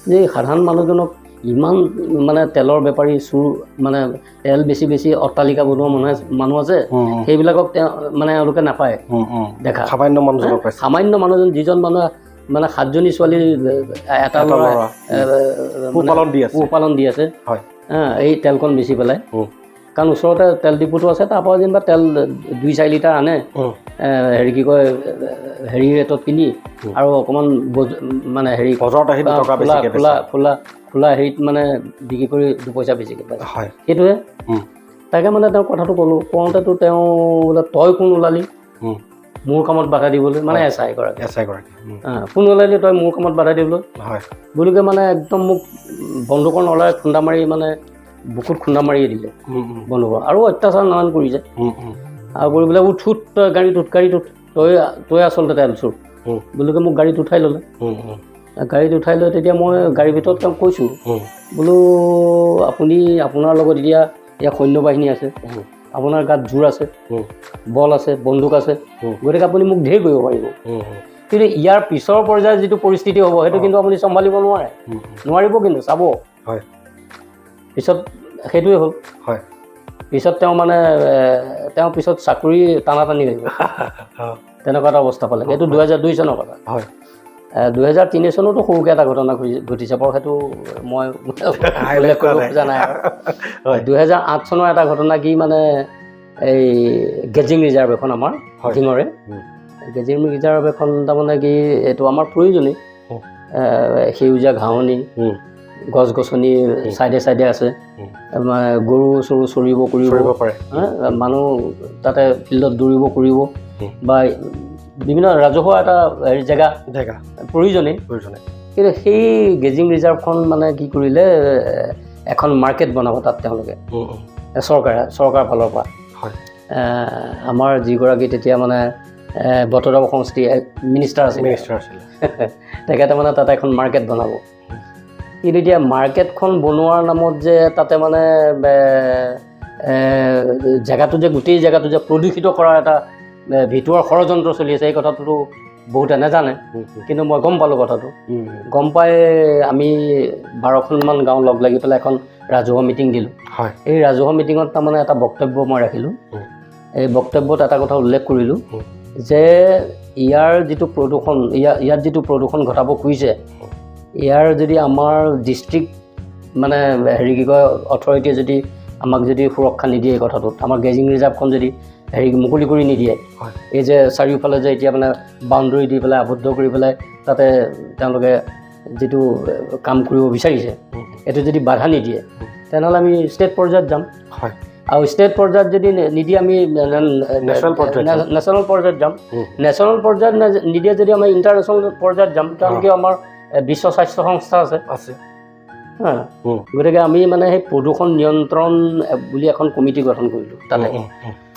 যে সাধাৰণ মানুহজনক ইমান মানে তেলৰ বেপাৰী, চুৰ, মানে তেল বেছি অট্টালিকা বনোৱা মানুহ আছে, সেইবিলাকক মানে এওঁলোকে নাপায় দেখা। সামান্য মানুহজন, যিজন মানুহে মানে 7জনী ছোৱালীৰ এটা ল'ৰা পোহপালন দি আছে, এই তেলকণ বেচি পেলাই। কাৰণ ওচৰতে তেল ডিপুটো আছে, তাৰপৰা যেনিবা তেল 2-4 লিটাৰ আনে, হেৰি কি কয় হেৰি ৰেটত কিনি, আৰু অকণমান মানে হেৰি খোলা হেৰিত মানে বিক্ৰী কৰি 2 পইচা বেছিকৈ পায়। সেইটোৱে তাকে মানে তেওঁ কথাটো ক'লোঁ, কওঁতেতো তেওঁ বোলে তই কোন ওলালি মোৰ কামত বাধা দিবলৈ, মানে SI গৰাকী কোন ওলালি তই মোৰ কামত বাধা দিবলৈ বুলিকে মানে একদম মোক বন্দুকৰ নলাই খুন্দা মাৰি, মানে বুকুত খুন্দা মাৰিয়ে দিলে বন্দুকৰ, আৰু অত্যাচাৰ নানান কৰিছে। আৰু কৰি পেলাই উঠ তই গাড়ীত উঠ, তই আচলতে তেল চোৰ বুলিকে মোক গাড়ীত উঠাই ল'লে। গাড়ীত উঠাই লৈ তেতিয়া মই গাড়ীৰ ভিতৰত তেওঁক কৈছোঁ, বোলো আপোনাৰ লগত এতিয়া সৈন্যবাহিনী আছে, আপোনাৰ গাত জোৰ আছে, বল আছে, বন্দুক আছে, গতিকে আপুনি মোক ঢেৰ কৰিব পাৰিব। কিন্তু ইয়াৰ পিছৰ পৰ্যায়ত যিটো পৰিস্থিতি হ'ব, সেইটো কিন্তু আপুনি চম্ভালিব নোৱাৰিব, কিন্তু চাব। পিছত সেইটোৱে হ'ল। পিছত তেওঁ মানে পিছত চাকৰি টানাটানি হৈ গ'ল, তেনেকুৱা এটা অৱস্থা পালে। এইটো 2002 চনৰ কথা। 2003 চনতো সৰুকৈ এটা ঘটনা ঘটিছে, বাৰু সেইটো মই উল্লেখ কৰিব খোজা নাই। 2008 চনৰ এটা ঘটনা কি, মানে এই গেজিং ৰিজাৰ্ভ এখন আমাৰ ঢিঙৰে গেজিং ৰিজাৰ্ভ এখন তাৰমানে কি এইটো আমাৰ প্ৰয়োজনীয় সেউজীয়া ঘাঁহনি গছ গছনি চাইডে চাইডে আছে গৰু চৰু চৰিব কৰিব পাৰে মানুহ তাতে ফিল্ডত দৌৰিব কৰিব বা বিভিন্ন ৰাজহুৱা এটা হেৰি জেগা প্ৰয়োজনীয় কিন্তু সেই গেজিং ৰিজাৰ্ভখন মানে কি কৰিলে এখন মাৰ্কেট বনাব তাত তেওঁলোকে চৰকাৰৰ ফালৰ পৰা আমাৰ যিগৰাকী তেতিয়া মানে বটদ্ৰৱা সমষ্টি মিনিষ্টাৰ আছিলে তেখেতে মানে তাতে এখন মাৰ্কেট বনাব কিন্তু এতিয়া মাৰ্কেটখন বনোৱাৰ নামত যে তাতে মানে জেগাটো যে গোটেই জেগাটো যে প্ৰদূষিত কৰাৰ এটা ভিতৰুৱা ষড়যন্ত্ৰ চলি আছে এই কথাটোতো বহুতে নাজানে কিন্তু মই গম পালোঁ কথাটো গম পাই আমি 12খনমান গাঁও লগ লাগি পেলাই এখন ৰাজহুৱা মিটিং দিলোঁ এই ৰাজহুৱা মিটিঙত তাৰমানে এটা বক্তব্য মই ৰাখিলোঁ এই বক্তব্যত এটা কথা উল্লেখ কৰিলোঁ যে ইয়াৰ যিটো প্ৰদূষণ ইয়াত যিটো প্ৰদূষণ ঘটাব খুজিছে ইয়াৰ যদি আমাৰ ডিষ্ট্ৰিক্ট মানে হেৰি কি কয় অথৰিটিয়ে যদি আমাক যদি সুৰক্ষা নিদিয়ে এই কথাটোত আমাৰ গেজিং ৰিজাৰ্ভখন যদি হেৰি মুকলি কৰি নিদিয়ে এই যে চাৰিওফালে যে এতিয়া মানে বাউণ্ডেৰী দি পেলাই আবদ্ধ কৰি পেলাই তাতে তেওঁলোকে যিটো কাম কৰিব বিচাৰিছে এইটো যদি বাধা নিদিয়ে তেনেহ'লে আমি ষ্টেট পৰ্যায়ত যাম আৰু ষ্টেট পৰ্যায়ত যদি নিদিয়ে আমি নেশ্যনেল পৰ্যায়ত যাম নেশ্যনেল পৰ্যায়ত নিদিয়ে যদি আমি ইণ্টাৰনেশ্যনেল পৰ্যায়ত যাম কাৰণ কিয় আমাৰ বিশ্ব স্বাস্থ্য সংস্থা আছে গতিকে আমি মানে সেই প্ৰদূষণ নিয়ন্ত্ৰণ বুলি এখন কমিটি গঠন কৰিলোঁ তাতে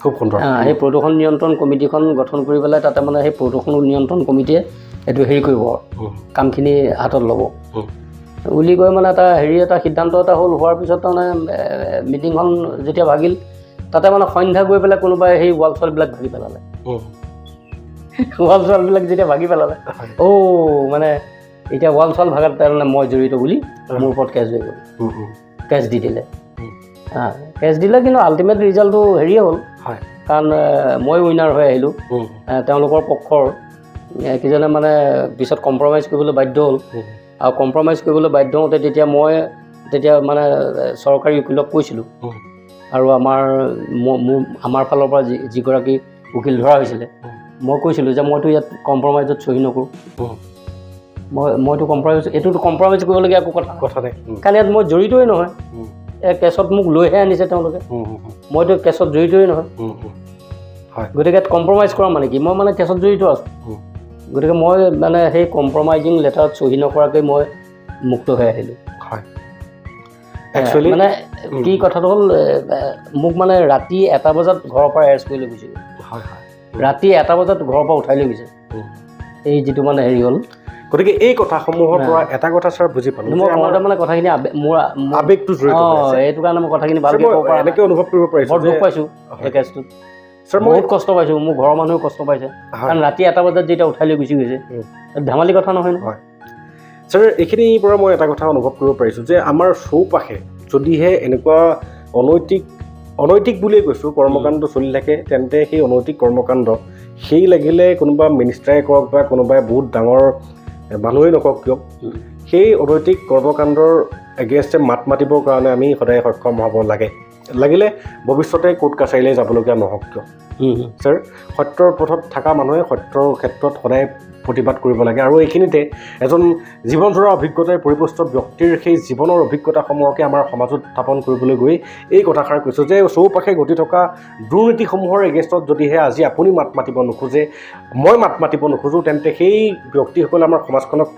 খুব সুন্দৰ সেই প্ৰদূষণ নিয়ন্ত্ৰণ কমিটিখন গঠন কৰি পেলাই তাতে মানে সেই প্ৰদূষণ নিয়ন্ত্ৰণ কমিটিয়ে এইটো হেৰি কৰিব কামখিনি হাতত ল'ব বুলি কৈ মানে এটা সিদ্ধান্ত এটা হ'ল হোৱাৰ পিছত তাৰমানে মিটিংখন যেতিয়া ভাগিল তাতে মানে সন্ধ্যা গৈ পেলাই কোনোবাই সেই ৱাল চোৱালবিলাক ভাগি পেলালে ৱাল চোৱালবিলাক যেতিয়া ভাগি পেলালে মানে এতিয়া ৱাল চোৱাল ভাগাত তাৰমানে মই জড়িত বুলি মোৰ ওপৰত কেছ হৈ গ'ল কেছ দি দিলে কেছ দিলে কিন্তু আল্টিমেট ৰিজাল্টটো হেৰিয়ে হ'ল কাৰণ মই উইনাৰ হৈ আহিলোঁ তেওঁলোকৰ পক্ষৰ কিজনে মানে পিছত কম্প্ৰমাইজ কৰিবলৈ বাধ্য হ'ল আৰু কম্প্ৰমাইজ কৰিবলৈ বাধ্য হওঁতে তেতিয়া মানে চৰকাৰী উকিলক কৈছিলোঁ আৰু আমাৰ ফালৰ পৰা যিগৰাকী উকিল ধৰা হৈছিলে মই কৈছিলোঁ যে মইতো ইয়াত কম্প্ৰমাইজত চহী নকৰোঁ মইতো এইটোতো কম্প্ৰমাইজ কৰিবলগীয়া একো কথা নাই কাৰণ ইয়াত মই জড়িতই নহয় কেছত মোক লৈহে আনিছে তেওঁলোকে মইতো কেছত জড়িতই নহয় গতিকে ইয়াত কম্প্ৰমাইজ কৰা মানে কি মই মানে কেছত জড়িত আছোঁ গতিকে মই মানে সেই কম্প্ৰমাইজিং লেটাৰত চহী নকৰাকৈ মই মুক্ত হৈ আহিলোঁ মানে কি কথাটো হ'ল মোক মানে ৰাতি 1 বজাত ঘৰৰ পৰা এৰেষ্ট কৰি লৈ গৈছে ৰাতি 1 বজাত ঘৰৰ পৰা উঠাই লৈ গৈছে এই যিটো মানে হেৰি হ'ল গতিকে এই কথাসমূহৰ পৰা এটা কথা ছাৰ বুজি পালোঁ মই কওঁতে মানে কথাখিনি মোৰ আৱেগটো জড়িত এইটো কাৰণে মই কথাখিনি ভালকৈ ক'ব পৰা এনেকৈ অনুভৱ কৰিব পাৰিছোঁ বৰ দুখ পাইছোঁ এই কেছটোত ছাৰ বহুত কষ্ট পাইছোঁ মোৰ ঘৰৰ মানুহেও কষ্ট পাইছে কাৰণ ৰাতি 1 বজাত যেতিয়া উঠাই লৈ গুচি গৈছে ধেমালি কথা নহয় নহয় ছাৰ এইখিনিৰ পৰা মই এটা কথা অনুভৱ কৰিব পাৰিছোঁ যে আমাৰ চৌপাশে যদিহে এনেকুৱা অনৈতিক বুলিয়ে কৈছোঁ কৰ্মকাণ্ড চলি থাকে তেন্তে সেই অনৈতিক কৰ্মকাণ্ড সেই লাগিলে কোনোবা মিনিষ্টাৰে কৰক বা কোনোবাই বহুত ডাঙৰ মানুহেই নকওক কিয় সেই অনৈতিক কৰ্মকাণ্ডৰ এগেইনষ্টে মাত মাতিবৰ কাৰণে আমি সদায় সক্ষম হ'ব লাগিলে ভৱিষ্যতে কোৰ্ট কাছাৰীলৈ যাবলগীয়া নহওক কিয় ছাৰ সত্যৰ পথত থকা মানুহে সত্যৰ ক্ষেত্ৰত সদায় প্ৰতিবাদ কৰিব লাগে আৰু এইখিনিতে এজন জীৱনজোৰা অভিজ্ঞতাৰে পৰিপুষ্ট ব্যক্তিৰ সেই জীৱনৰ অভিজ্ঞতাসমূহকে আমাৰ সমাজত স্থাপন কৰিবলৈ গৈ এই কথাষাৰ কৈছোঁ যে চৌপাশে ঘটি থকা দুৰ্নীতিসমূহৰ এগেইনষ্টত যদিহে আজি আপুনি মাত মাতিব নোখোজে মই মাত মাতিব নোখোজোঁ তেন্তে সেই ব্যক্তিসকলে আমাৰ সমাজখনক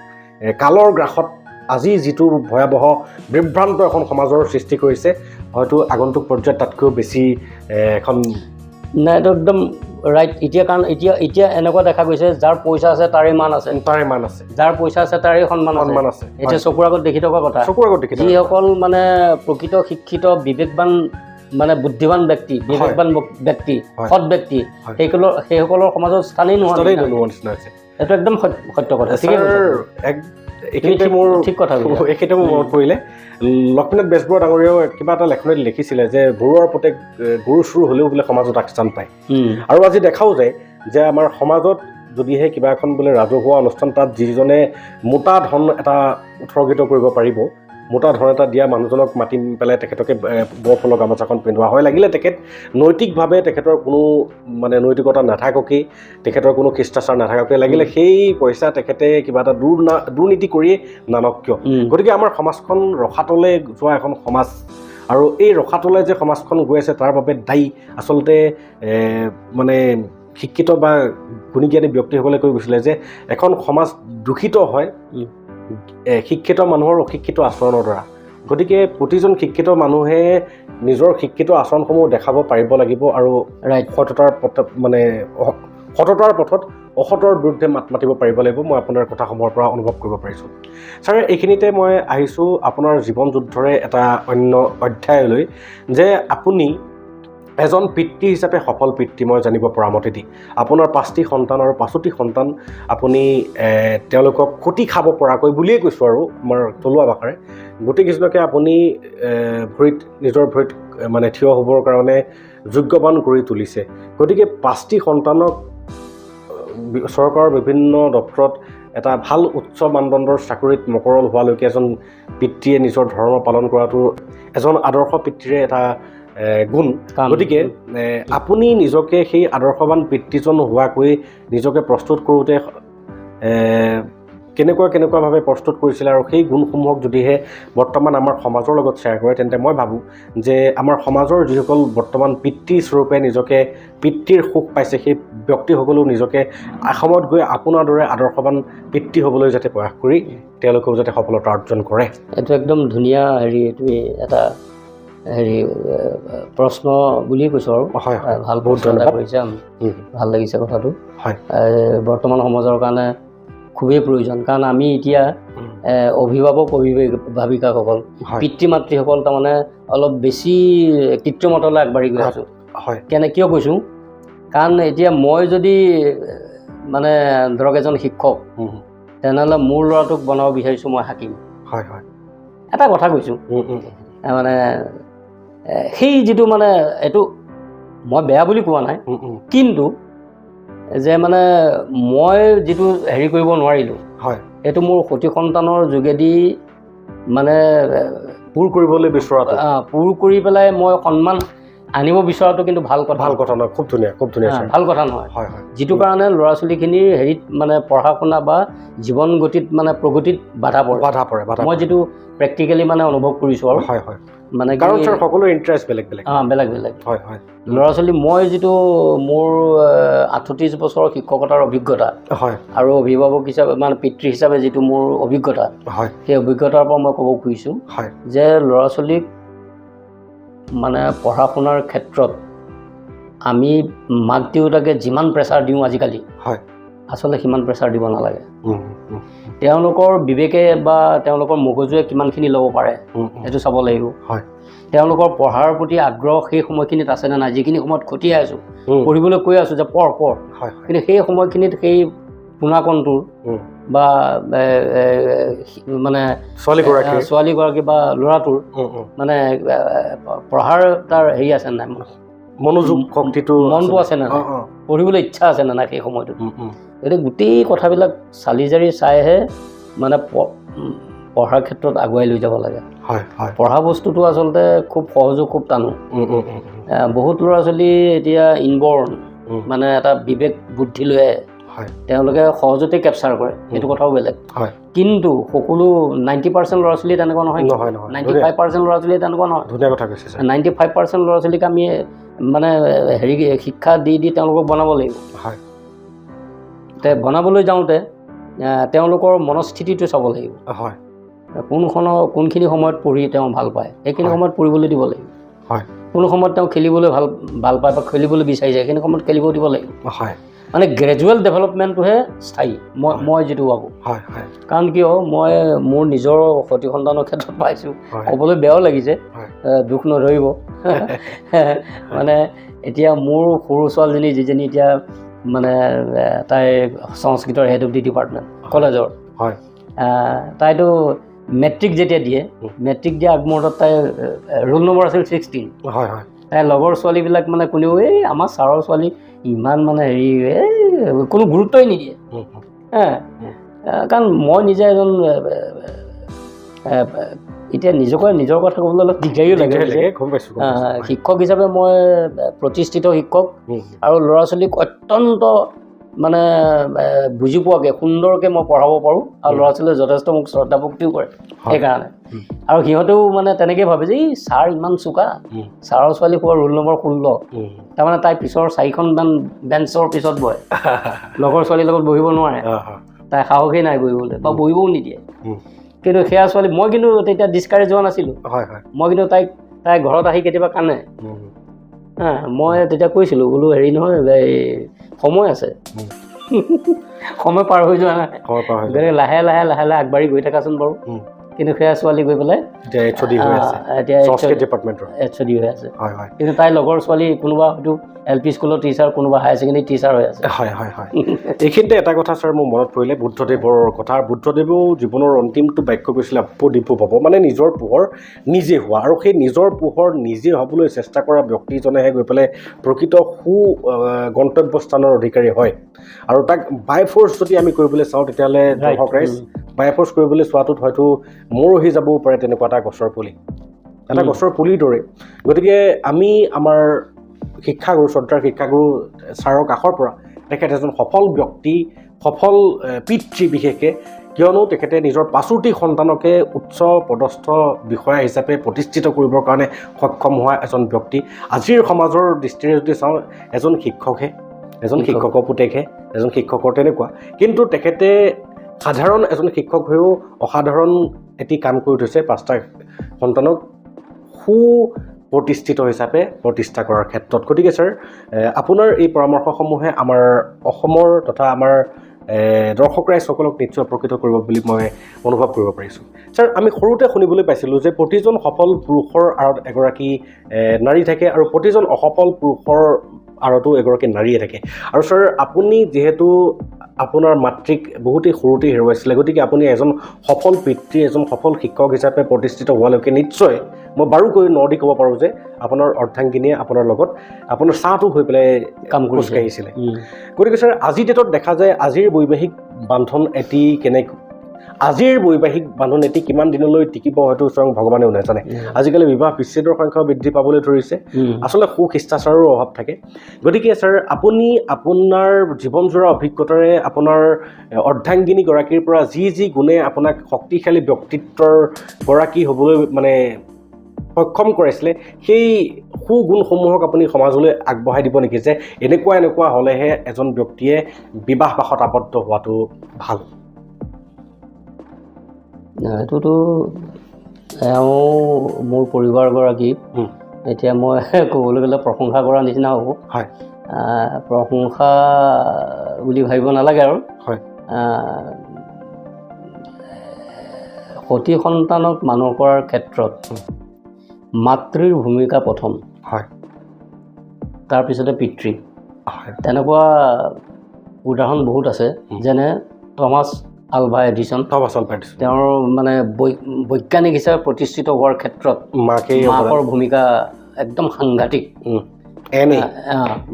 কালৰ গ্ৰাসত আজি যিটো ভয়াৱহ বিভ্ৰান্ত এখন সমাজৰ সৃষ্টি কৰিছে হয়তো আগন্তুক পৰ্যায়ত তাতকৈও বেছি এখন নাই এইটো একদম ৰাইট এতিয়া কাৰণ এতিয়া এনেকুৱা দেখা গৈছে যাৰ পইচা আছে তাৰে মান আছে যাৰ পইচা আছে তাৰে সন্মান আছে এতিয়া চকুৰ আগত দেখি থকা কথা যিসকল মানে প্ৰকৃত শিক্ষিত বিবেকবান মানে বুদ্ধিবান ব্যক্তি সৎ ব্যক্তি সেইসকলৰ সমাজত স্থানেই নোহোৱা এইটো একদম সত্য কথা এইখিনিতে মোৰ ঠিক কথা এইখিনিতে মোৰ মনত পৰিলে লক্ষ্মীনাথ বেজবৰুৱা ডাঙৰীয়াও কিবা এটা লেখনিত লিখিছিলে যে গৰুৰ প্ৰত্যেক গৰু চুৰ হ'লেও বোলে সমাজত আগস্থান পায় আৰু আজি দেখাও যায় যে আমাৰ সমাজত যদিহে কিবা এখন বোলে ৰাজহুৱা অনুষ্ঠান তাত যিজনে মোটা ধন এটা উৎসৰ্গিত কৰিব পাৰিব মোটা ধন এটা দিয়া মানুহজনক মাতি পেলাই তেখেতকে বৰফুলৰ গামোচাখন পিন্ধোৱা হয়। লাগিলে তেখেত নৈতিকভাৱে তেখেতৰ কোনো মানে নৈতিকতা নাথাককেই, তেখেতৰ কোনো শিষ্টাচাৰ নাথাককে, লাগিলে সেই পইচা তেখেতে কিবা এটা দুৰ্নীতি কৰিয়ে নানক কিয়। গতিকে আমাৰ সমাজখন ৰসাতলে যোৱা এখন সমাজ, আৰু এই ৰসাতলে যে সমাজখন গৈ আছে তাৰ বাবে দায়ী আচলতে মানে শিক্ষিত বা গুণীজ্ঞানী ব্যক্তিসকলে কৈ গৈছিলে যে এখন সমাজ দূষিত হয় শিক্ষিত মানুহৰ অশিক্ষিত আচৰণৰ দ্বাৰা। গতিকে প্ৰতিজন শিক্ষিত মানুহে নিজৰ শিক্ষিত আচৰণসমূহ দেখাব পাৰিব লাগিব আৰু সততাৰ পথত অসতৰ বিৰুদ্ধে মাত মাতিব পাৰিব লাগিব। মই আপোনাৰ কথাসমূহৰ পৰা অনুভৱ কৰিব পাৰিছোঁ। ছাৰ, এইখিনিতে মই আহিছোঁ আপোনাৰ জীৱন যুদ্ধৰে এটা অন্য অধ্যায়লৈ, যে আপুনি এজন পিতৃ হিচাপে সফল পিতৃ মই জানিব পৰা মতেদি আপোনাৰ 5টি সন্তান আৰু 5টি সন্তান আপুনি তেওঁলোকক খুটি খাব পৰাকৈ বুলিয়ে কৈছোঁ আৰু আমাৰ থলুৱা ভাষাৰে গোটেইকেইজনকে আপুনি নিজৰ ভৰিত মানে থিয় হ'বৰ কাৰণে যোগ্যৱান কৰি তুলিছে। গতিকে 5টি সন্তানক চৰকাৰৰ বিভিন্ন দপ্তৰত এটা ভাল উচ্চ মানদণ্ডৰ চাকৰিত মকৰল হোৱালৈকে এজন পিতৃয়ে নিজৰ ধৰ্ম পালন কৰাটো এজন আদৰ্শ পিতৃৰে এটা গুণ। গতিকে আপুনি নিজকে সেই আদৰ্শৱান পিতৃজন হোৱাকৈ নিজকে প্ৰস্তুত কৰোঁতে কেনেকুৱাভাৱে প্ৰস্তুত কৰিছিলে, আৰু সেই গুণসমূহক যদিহে বৰ্তমান আমাৰ সমাজৰ লগত শ্বেয়াৰ কৰে তেন্তে মই ভাবোঁ যে আমাৰ সমাজৰ যিসকল বৰ্তমান পিতৃস্বৰূপে নিজকে পিতৃৰ সুখ পাইছে সেই ব্যক্তিসকলেও নিজকে এসময়ত গৈ আপোনাৰ দৰে আদৰ্শৱান পিতৃ হ'বলৈ যাতে প্ৰয়াস কৰি তেওঁলোকেও যাতে সফলতা অৰ্জন কৰে। এইটো একদম ধুনীয়া তুমি এটা প্ৰশ্ন বুলিয়ে কৈছোঁ আৰু ভাল প্ৰশ্ন এটা কৰিছে, ভাল লাগিছে কথাটো। বৰ্তমান সমাজৰ কাৰণে খুবেই প্ৰয়োজন, কাৰণ আমি এতিয়া অভিভাৱক অভিভাৱিকাসকল পিতৃ মাতৃসকল তাৰমানে অলপ বেছি কৃত্ৰিমতালৈ আগবাঢ়ি গৈ আছোঁ। কিয় কৈছোঁ, কাৰণ এতিয়া মই যদি মানে ধৰক এজন শিক্ষক, তেনেহ'লে মোৰ ল'ৰাটোক বনাব বিচাৰিছোঁ মই হাকিম। এটা কথা কৈছোঁ, মানে সেই যিটো মানে এইটো মই বেয়া বুলি কোৱা নাই, কিন্তু যে মানে মই যিটো কৰিব নোৱাৰিলোঁ সেইটো মোৰ সতি সন্তানৰ যোগেদি মানে পূৰ কৰিবলৈ বিচৰাটো, পূৰ কৰি পেলাই মই সন্মান আনিব বিচৰাটো কিন্তু ভাল কথা নহয়। খুব ধুনীয়া ভাল কথা নহয়। যিটো কাৰণে ল'ৰা ছোৱালীখিনিৰ মানে পঢ়া শুনা বা জীৱন গতিত মানে প্ৰগতিত বাধা পৰে। মই যিটো প্ৰেক্টিকেলি মানে অনুভৱ কৰিছোঁ আৰু মানে কাৰণ সকলোৰে ইণ্টাৰেষ্ট বেলেগ ল'ৰা ছোৱালী, মই যিটো মোৰ 38 বছৰৰ শিক্ষকতাৰ অভিজ্ঞতা আৰু অভিভাৱক হিচাপে মানে পিতৃ হিচাপে যিটো মোৰ অভিজ্ঞতা, সেই অভিজ্ঞতাৰ পৰা মই ক'ব খুজিছোঁ যে ল'ৰা ছোৱালীক মানে পঢ়া শুনাৰ ক্ষেত্ৰত আমি মাক দেউতাকে যিমান প্ৰেছাৰ দিওঁ আজিকালি, আচলতে সিমান প্ৰেছাৰ দিব নালাগে। তেওঁলোকৰ বিবেকে বা তেওঁলোকৰ মগজুৱে কিমানখিনি ল'ব পাৰে সেইটো চাব লাগিব। তেওঁলোকৰ পঢ়াৰ প্ৰতি আগ্ৰহ সেই সময়খিনিত আছেনে নাই, যিখিনি সময়ত খটিয়াই আছোঁ, পঢ়িবলৈ কৈ আছোঁ যে পঢ়, কিন্তু সেই সময়খিনিত সেই পোনাকণটোৰ বা মানে ছোৱালীগৰাকী বা ল'ৰাটোৰ মানে পঢ়াৰ তাৰ আছে নাই, মনোযোগ শক্তিটো, মনটো আছে নে নাই, পঢ়িবলৈ ইচ্ছা আছে নে নাই সেই সময়টোত। গতিকে গোটেই কথাবিলাক চালি জাৰি চাইহে মানে পঢ়াৰ ক্ষেত্ৰত আগুৱাই লৈ যাব লাগে। পঢ়া বস্তুটো আচলতে খুব সহজো খুব টানো। বহুত ল'ৰা ছোৱালী এতিয়া ইনবৰ্ণ মানে এটা বিবেক বুদ্ধি লৈ তেওঁলোকে সহজতে কেপচাৰ কৰে, সেইটো কথাও বেলেগ। কিন্তু সকলো 90% ল'ৰা ছোৱালী তেনেকুৱা নহয়, 95% ল'ৰা ছোৱালী তেনেকুৱা নহয়। 95% ল'ৰা ছোৱালীক আমি মানে শিক্ষা দি তেওঁলোকক বনাব লাগিব। বনাবলৈ যাওঁতে তেওঁলোকৰ মনস্থিতিটো চাব লাগিব। কোনখিনি সময়ত পঢ়ি তেওঁ ভাল পায় সেইখিনি সময়ত পঢ়িবলৈ দিব লাগিব। কোনো সময়ত তেওঁ খেলিবলৈ ভাল পায় বা খেলিবলৈ বিচাৰিছে সেইখিনি সময়ত খেলিব দিব লাগিব। মানে গ্ৰেজুৱেল ডেভেলপমেণ্টটোহে স্থায়ী, মই যিটো ভাবোঁ। কাৰণ কিয়, মই মোৰ নিজৰ সতি সন্তানৰ ক্ষেত্ৰত পাইছোঁ, ক'বলৈ বেয়াও লাগিছে, দুখ নধৰিব। মানে এতিয়া মোৰ সৰু ছোৱালীজনী যিজনী এতিয়া মানে তাই সংস্কৃতৰ হেড অফ দি ডিপাৰ্টমেণ্ট কলেজৰ, তাইতো মেট্ৰিক যেতিয়া দিয়ে, মেট্ৰিক দিয়া আগমুহূৰ্তত তাই ৰোল নম্বৰ আছিল 16। তাইৰ লগৰ ছোৱালীবিলাক মানে কোনেও আমাৰ ছাৰৰ ছোৱালী ইমান মানে কোনো গুৰুত্বই নিদিয়ে। কাৰণ মই নিজে এজন এতিয়া নিজৰ কথা ক'বলৈ অলপ দিগদাৰিও লাগে গম পাইছোঁ শিক্ষক হিচাপে মই প্ৰতিষ্ঠিত শিক্ষক আৰু ল'ৰা ছোৱালীক অত্যন্ত মানে বুজি পোৱাকৈ সুন্দৰকৈ মই পঢ়াব পাৰোঁ আৰু ল'ৰা ছোৱালীয়ে যথেষ্ট মোক শ্ৰদ্ধা ভক্তিও কৰে সেইকাৰণে আৰু সিহঁতেও মানে তেনেকৈ ভাবে যে ছাৰ ইমান চোকা ছাৰৰ ছোৱালী কোৱা ৰোল নম্বৰ 16 তাৰমানে তাই পিছৰ 4খন বেঞ্চৰ পিছত বহে লগৰ ছোৱালীৰ লগত বহিব নোৱাৰে তাই সাহসেই নাই বহিবলৈ বা বহিবও নিদিয়ে কিন্তু সেয়া ছোৱালী মই কিন্তু তেতিয়া ডিছকাৰেজ হোৱা নাছিলোঁ মই কিন্তু তাই ঘৰত আহি কেতিয়াবা কান্দে মই তেতিয়া কৈছিলোঁ বোলো হেৰি নহয় এই সময় আছে সময় পাৰ হৈ যোৱা নাই গতিকে লাহে লাহে আগবাঢ়ি গৈ থাকাচোন বাৰু কিন্তু সেয়া ছোৱালী গৈ পেলাই এতিয়া HOD হৈ আছে কিন্তু তাইৰ লগৰ ছোৱালী কোনোবা হয়তো LP স্কুলৰ টিচাৰ কোনোবা হায়াৰ ছেকেণ্ডেৰী টিচাৰ হৈ আছে এইখিনিতে এটা কথা ছাৰ মোৰ মনত পৰিলে বুদ্ধদেৱৰ কথা বুদ্ধদেৱেও জীৱনৰ অন্তিমটো বাক্য কৈছিলে আপদিপো পাব মানে নিজৰ পোহৰ নিজে হোৱা আৰু সেই নিজৰ পোহৰ নিজে হ'বলৈ চেষ্টা কৰা ব্যক্তিজনেহে গৈ পেলাই প্ৰকৃত গন্তব্যস্থানৰ অধিকাৰী হয় আৰু তাক বাই ফ'ৰ্চ যদি আমি কৰিবলৈ চাওঁ তেতিয়াহ'লে দৰ্শক ৰাইজ বাই ফ'ৰ্চ কৰিবলৈ চোৱাটোত হয়তো মৰহি যাবও পাৰে তেনেকুৱা এটা গছৰ পুলিৰ দৰে গতিকে আমি আমাৰ শিক্ষাগুৰু শ্ৰদ্ধাৰ শিক্ষাগুৰু ছাৰৰ কাষৰ পৰা তেখেত এজন সফল ব্যক্তি সফল পিতৃ বিশেষকৈ কিয়নো তেখেতে নিজৰ 5টি সন্তানকে উচ্চ পদস্থ বিষয়া হিচাপে প্ৰতিষ্ঠিত কৰিবৰ কাৰণে সক্ষম হোৱা এজন ব্যক্তি আজিৰ সমাজৰ দৃষ্টিৰে যদি চাওঁ এজন শিক্ষকৰ পুতেকহে এজন শিক্ষকৰ তেনেকুৱা কিন্তু তেখেতে সাধাৰণ এজন শিক্ষক হৈও অসাধাৰণ এটি কাম কৰি থৈছে 5টা সন্তানক প্ৰতিষ্ঠিত হিচাপে প্ৰতিষ্ঠা কৰাৰ ক্ষেত্ৰত গতিকে ছাৰ আপোনাৰ এই পৰামৰ্শসমূহে আমাৰ অসমৰ তথা আমাৰ দৰ্শক ৰাইজসকলক নিশ্চয় উপকৃত কৰিব বুলি মই অনুভৱ কৰিব পাৰিছোঁ ছাৰ আমি সৰুতে শুনিবলৈ পাইছিলোঁ যে প্ৰতিজন সফল পুৰুষৰ আঁৰত এগৰাকী নাৰী থাকে আৰু প্ৰতিজন অসফল পুৰুষৰ আঁৰতো এগৰাকী নাৰীয়ে থাকে আৰু ছাৰ আপুনি যিহেতু আপোনাৰ মাতৃক বহুতেই সৰুতেই হেৰুৱাইছিলে গতিকে আপুনি এজন সফল পিতৃ এজন সফল শিক্ষক হিচাপে প্ৰতিষ্ঠিত হোৱালৈকে নিশ্চয় মই বাৰুকৈ নদি ক'ব পাৰোঁ যে আপোনাৰ অৰ্ধাংগিনীয়ে আপোনাৰ লগত আপোনাৰ ছাঁটো হৈ পেলাই কাম খোজকাঢ়িছিলে গতিকে ছাৰ আজিৰ ডেটত দেখা যায় আজিৰ বৈবাহিক বান্ধোন এটি কিমান দিনলৈ টিকিব হয়তো স্বয়ং ভগৱানেও নাজানে আজিকালি বিবাহ বিচ্ছেদৰ সংখ্যাও বৃদ্ধি পাবলৈ ধৰিছে আচলতে সুশিষ্টাচাৰৰো অভাৱ থাকে গতিকে ছাৰ আপুনি আপোনাৰ জীৱনজোৰা অভিজ্ঞতাৰে আপোনাৰ অৰ্ধাংগিনীগৰাকীৰ পৰা যি গুণে আপোনাক শক্তিশালী ব্যক্তিত্বৰ গৰাকী হ'বলৈ মানে সক্ষম কৰাইছিলে সেই সুগুণসমূহক আপুনি সমাজলৈ আগবঢ়াই দিব নেকি যে এনেকুৱা হ'লেহে এজন ব্যক্তিয়ে বিবাহপাশত আবদ্ধ হোৱাটো ভাল এইটোতো এওঁ মোৰ পৰিবাৰগৰাকী এতিয়া মই ক'বলৈ গ'লে প্ৰশংসা কৰাৰ নিচিনা হ'ব প্ৰশংসা বুলি ভাবিব নালাগে আৰু সতি সন্তানক মানুহ কৰাৰ ক্ষেত্ৰত মাতৃৰ ভূমিকা প্ৰথম তাৰপিছতে পিতৃ তেনেকুৱা উদাহৰণ বহুত আছে যেনে টমাছ আলভা এডিছন তেওঁৰ মানে বৈজ্ঞানিক হিচাপে প্ৰতিষ্ঠিত হোৱাৰ ক্ষেত্ৰত মাকৰ ভূমিকা একদম সাংঘাতিক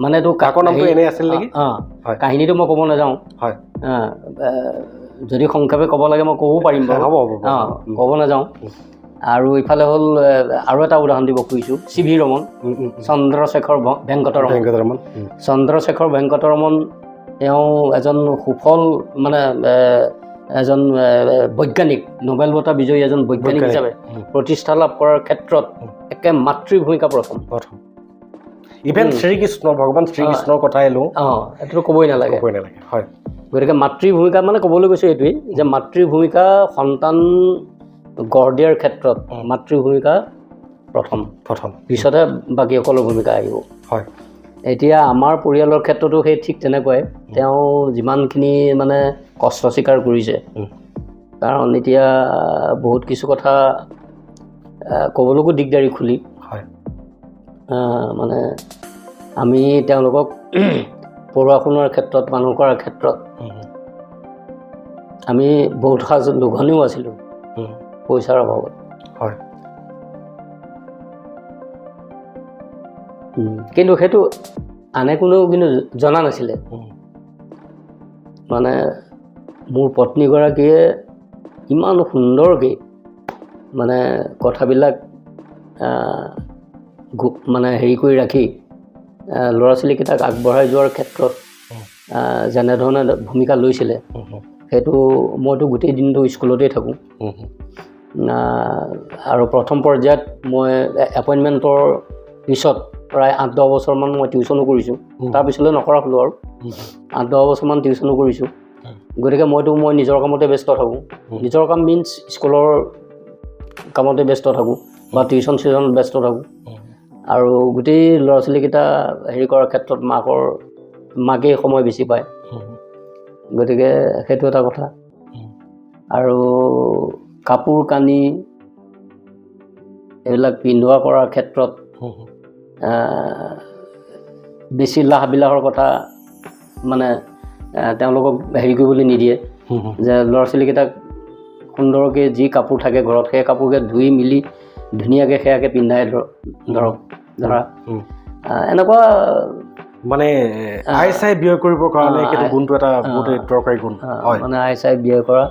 মানে এইটো কাহিনীটো মই ক'ব নাযাওঁ যদি সংক্ষেপে ক'ব লাগে মই ক'বও পাৰিম বাৰু ক'ব নাযাওঁ আৰু ইফালে হ'ল আৰু এটা উদাহৰণ দিব খুজিছোঁ CV ৰমন চন্দ্ৰশেখৰ ভেংকটৰমন তেওঁ এজন সুফল মানে এজন বৈজ্ঞানিক নোবেল বঁটা বিজয়ী এজন বৈজ্ঞানিক হিচাপে প্ৰতিষ্ঠা লাভ কৰাৰ ক্ষেত্ৰত একে মাতৃৰ ভূমিকা প্ৰথম ইভেন ভগৱান শ্ৰীকৃষ্ণৰ কথাই লওঁ এইটো ক'বই নালাগে গতিকে মাতৃৰ ভূমিকা মানে ক'বলৈ গৈছোঁ এইটোৱেই যে মাতৃৰ ভূমিকা সন্তান গঢ় দিয়াৰ ক্ষেত্ৰত মাতৃৰ ভূমিকা প্ৰথম পিছতহে বাকীসকলৰ ভূমিকা আহিব এতিয়া আমাৰ পৰিয়ালৰ ক্ষেত্ৰতো সেই ঠিক তেনেকুৱাই তেওঁ যিমানখিনি মানে কষ্ট স্বীকাৰ কৰিছে কাৰণ এতিয়া বহুত কিছু কথা ক'বলৈকো দিগদাৰি খুলি মানে আমি তেওঁলোকক পঢ়ুৱা শুনোৱাৰ ক্ষেত্ৰত মানুহ কৰাৰ ক্ষেত্ৰত আমি বহুত সাজ লঘোণেও আছিলোঁ পইচাৰ অভাৱত কিন্তু সেইটো আনে কোনেও কিন্তু জনা নাছিলে মানে মোৰ পত্নীগৰাকীয়ে ইমান সুন্দৰকৈ মানে কথাবিলাক মানে হেৰি কৰি ৰাখি ল'ৰা ছোৱালীকেইটাক আগবঢ়াই যোৱাৰ ক্ষেত্ৰত যেনেধৰণে ভূমিকা লৈছিলে সেইটো মইতো গোটেই দিনটো স্কুলতেই থাকোঁ আৰু প্ৰথম পৰ্যায়ত মই এপইণ্টমেণ্টৰ পিছত প্ৰায় 8-10 বছৰমান মই টিউশ্যনো কৰিছোঁ তাৰপিছলৈ নকৰা হ'লোঁ আৰু 8-10 বছৰমান টিউশ্যনো কৰিছোঁ গতিকে মই নিজৰ কামতে ব্যস্ত থাকোঁ নিজৰ কাম মিনছ স্কুলৰ কামতে ব্যস্ত থাকোঁ বা টিউশ্যন চিউশ্যনত ব্যস্ত থাকোঁ আৰু গোটেই ল'ৰা ছোৱালীকেইটা হেৰি কৰাৰ ক্ষেত্ৰত মাকেই সময় বেছি পায় গতিকে সেইটো এটা কথা আৰু কাপোৰ কানি এইবিলাক পিন্ধোৱা কৰাৰ ক্ষেত্ৰত বেছি লাহবিলাহৰ কথা মানে তেওঁলোকক হেৰি কৰিবলৈ নিদিয়ে যে ল'ৰা ছোৱালীকেইটাক সুন্দৰকৈ যি কাপোৰ থাকে ঘৰত সেই কাপোৰকে ধুই মেলি ধুনীয়াকৈ সেয়াকৈ পিন্ধাই ধৰা এনেকুৱা মানে আই চাই ব্যয় কৰিবৰ কাৰণে সেইটো গুণটো এটা বহুত দৰকাৰী গুণ মানে আই চাই ব্যয় কৰা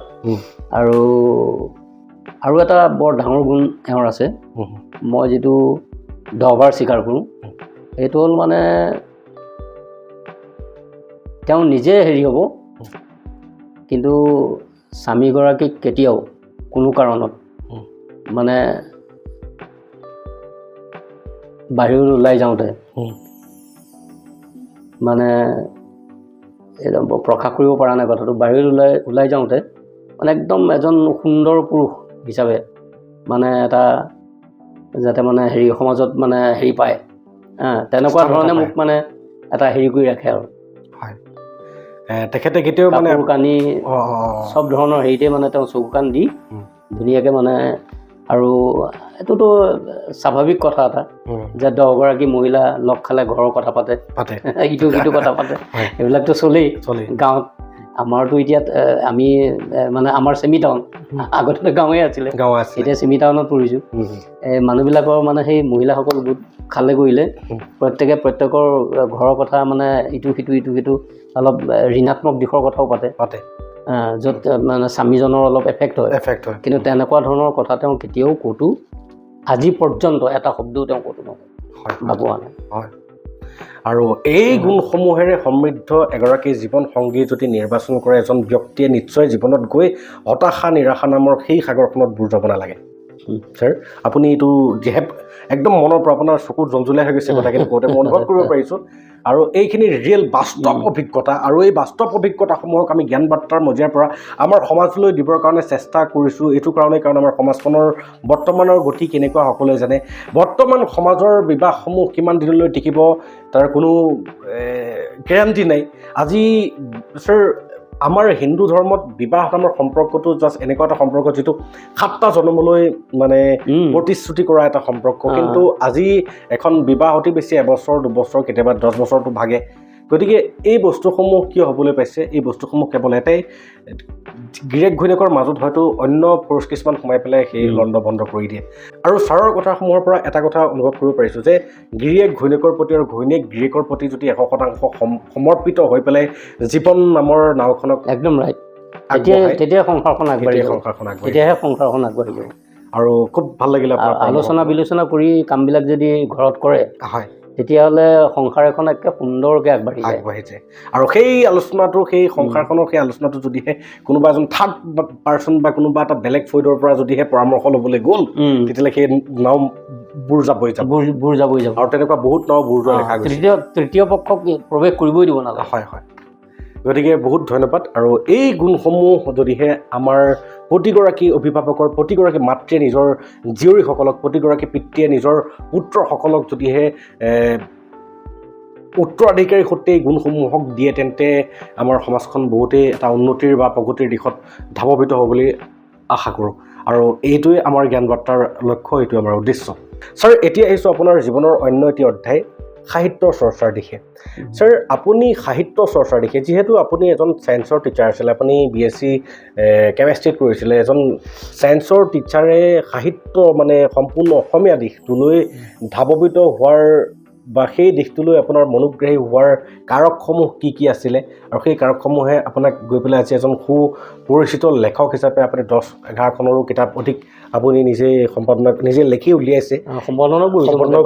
আৰু এটা বৰ ডাঙৰ গুণ এওঁৰ আছে মই যিটো দহবাৰ স্বীকাৰ কৰোঁ সেইটো হ'ল মানে তেওঁ নিজে হেৰি হ'ব কিন্তু স্বামীগৰাকীক কেতিয়াও কোনো কাৰণত মানে বাহিৰত ওলাই যাওঁতে মানে প্ৰকাশ কৰিব পৰা নাই কথাটো বাহিৰত ওলাই যাওঁতে মানে একদম এজন সুন্দৰ পুৰুষ হিচাপে মানে এটা যাতে মানে হেৰি সমাজত মানে হেৰি পায় তেনেকুৱা ধৰণে মোক মানে এটা হেৰি কৰি ৰাখে আৰু তেখেতে কেতিয়াও মানে কাপোৰ কানি চব ধৰণৰ হেৰিতে মানে তেওঁ চকু কাণ দি ধুনীয়াকৈ মানে আৰু এইটোতো স্বাভাৱিক কথা এটা যে 10গৰাকী মহিলা লগ খালে ঘৰৰ কথা পাতে ইটো সিটো কথা পাতে এইবিলাকতো চলেই গাঁৱত আমাৰতো এতিয়া আমি মানে আমাৰ চেমি টাউন আগতে গাঁৱে আছিলে এতিয়া চেমি টাউনত পৰিছোঁ মানুহবিলাকৰ মানে সেই মহিলাসকল গোট খালে কৰিলে প্ৰত্যেকৰ ঘৰৰ কথা মানে ইটো সিটো অলপ ঋণাত্মক দিশৰ কথাও পাতে য'ত মানে স্বামীজনৰ অলপ এফেক্ট হয় কিন্তু তেনেকুৱা ধৰণৰ কথা তেওঁ কেতিয়াও ক'তো আজি পৰ্যন্ত এটা শব্দও তেওঁ ক'তো ভাবোৱা নাই আৰু এই গুণসমূহেৰে সমৃদ্ধ এগৰাকী জীৱন সংগী যদি নিৰ্বাচন কৰে এজন ব্যক্তিয়ে নিশ্চয় জীৱনত গৈ হতাশা নিৰাশা নামৰ সেই সাগৰখনত বুৰ যাব নালাগে ছাৰ আপুনি এইটো যিহেতু একদম মনৰ পৰা আপোনাৰ চকুত জলজলাই হৈ গৈছে কথাখিনি কওঁতে মই অনুভৱ কৰিব পাৰিছোঁ আৰু এইখিনি ৰিয়েল বাস্তৱ অভিজ্ঞতা আৰু এই বাস্তৱ অভিজ্ঞতাসমূহক আমি জ্ঞান বাৰ্তাৰ মজিয়াৰ পৰা আমাৰ সমাজলৈ দিবৰ কাৰণে চেষ্টা কৰিছোঁ এইটো কাৰণেই কাৰণ আমাৰ সমাজখনৰ বৰ্তমানৰ গতি কেনেকুৱা সকলোৱে জানে বৰ্তমান সমাজৰ বিবাহসমূহ কিমান দিনলৈ টিকিব তাৰ কোনো গেৰাণ্টি নাই আজি ছাৰ আমাৰ হিন্দু ধৰ্মত বিবাহ নামৰ সম্পৰ্কটো জাষ্ট এনেকুৱা এটা সম্পৰ্ক যিটো 7টা জন্মলৈ মানে প্ৰতিশ্ৰুতি কৰা এটা সম্পৰ্ক কিন্তু আজি এখন বিবাহ অতি বেছি এবছৰ 2 বছৰ কেতিয়াবা 10 বছৰটো ভাগে গতিকে এই বস্তুসমূহ কিয় হ'বলৈ পাইছে এই বস্তুসমূহ কেৱল এটাই গিৰিয়েক ঘৈণীয়েকৰ মাজত হয়তো অন্য পুৰুষ কিছুমান সোমাই পেলাই সেই লণ্ড বন্ধ কৰি দিয়ে আৰু ছাৰৰ কথাসমূহৰ পৰা এটা কথা অনুভৱ কৰিব পাৰিছোঁ যে গিৰিয়েক ঘৈণীয়েকৰ প্ৰতি আৰু ঘৈণীয়েক গিৰিয়েকৰ প্ৰতি যদি 100% সমৰ্পিত হৈ পেলাই জীৱন নামৰ নাওখনক একদম ৰাইট তেতিয়া সংসাৰখন আগবাঢ়িব তেতিয়াহে সংসাৰখন আগবাঢ়িব আৰু খুব ভাল লাগিলে আলোচনা বিলোচনা কৰি কামবিলাক যদি ঘৰত কৰে হয় তেতিয়াহ'লে সংসাৰ এখন একে সুন্দৰকৈ আগবাঢ়ি যায় আৰু সেই আলোচনাটো সেই সংসাৰখনৰ সেই আলোচনাটো যদিহে কোনোবা এজন থাৰ্ড পাৰ্চন বা কোনোবা এটা বেলেগ ফৈদৰ পৰা যদিহে পৰামৰ্শ ল'বলৈ গ'ল তেতিয়াহ'লে সেই নাও বুৰ যাবই যাব আৰু তেনেকুৱা বহুত নাও বুৰ যোৱা দেখা গৈছে তৃতীয় পক্ষক প্ৰৱেশ কৰিবই দিব নালাগে হয় গতিকে বহুত ধন্যবাদ আৰু এই গুণসমূহ যদিহে আমাৰ প্ৰতিগৰাকী অভিভাৱকৰ প্ৰতিগৰাকী মাতৃয়ে নিজৰ জীয়ৰীসকলক প্ৰতিগৰাকী পিতৃয়ে নিজৰ পুত্ৰসকলক যদিহে উত্তৰাধিকাৰী সূত্ৰে এই গুণসমূহক দিয়ে তেন্তে আমাৰ সমাজখন বহুতেই এটা উন্নতিৰ বা প্ৰগতিৰ দিশত ধাৱিত হ'ব বুলি আশা কৰোঁ আৰু এইটোৱে আমাৰ জ্ঞান বাৰ্তাৰ লক্ষ্য এইটোৱে আমাৰ উদ্দেশ্য ছাৰ এতিয়া আহিছোঁ আপোনাৰ জীৱনৰ অন্য এটি অধ্যায় সাহিত্য চৰ্চাৰ দিশে ছাৰ আপুনি সাহিত্য চৰ্চাৰ দিশে যিহেতু আপুনি এজন ছায়েন্সৰ টিচাৰ আছিলে আপুনি BSc কেমেষ্ট্ৰিত কৰিছিলে এজন ছায়েন্সৰ টিচাৰে সাহিত্য মানে সম্পূৰ্ণ অসমীয়া দিশটোলৈ ধাৱিত হোৱাৰ বা সেই দিশটোলৈ আপোনাৰ মনোগ্ৰাহী হোৱাৰ কাৰকসমূহ কি আছিলে আৰু সেই কাৰকসমূহে আপোনাক গৈ পেলাই আজি এজন সুপৰিচিত লেখক হিচাপে আপুনি 10-11খনৰো কিতাপ অধিক আপুনি নিজে লিখি উলিয়াইছে, সম্পাদনা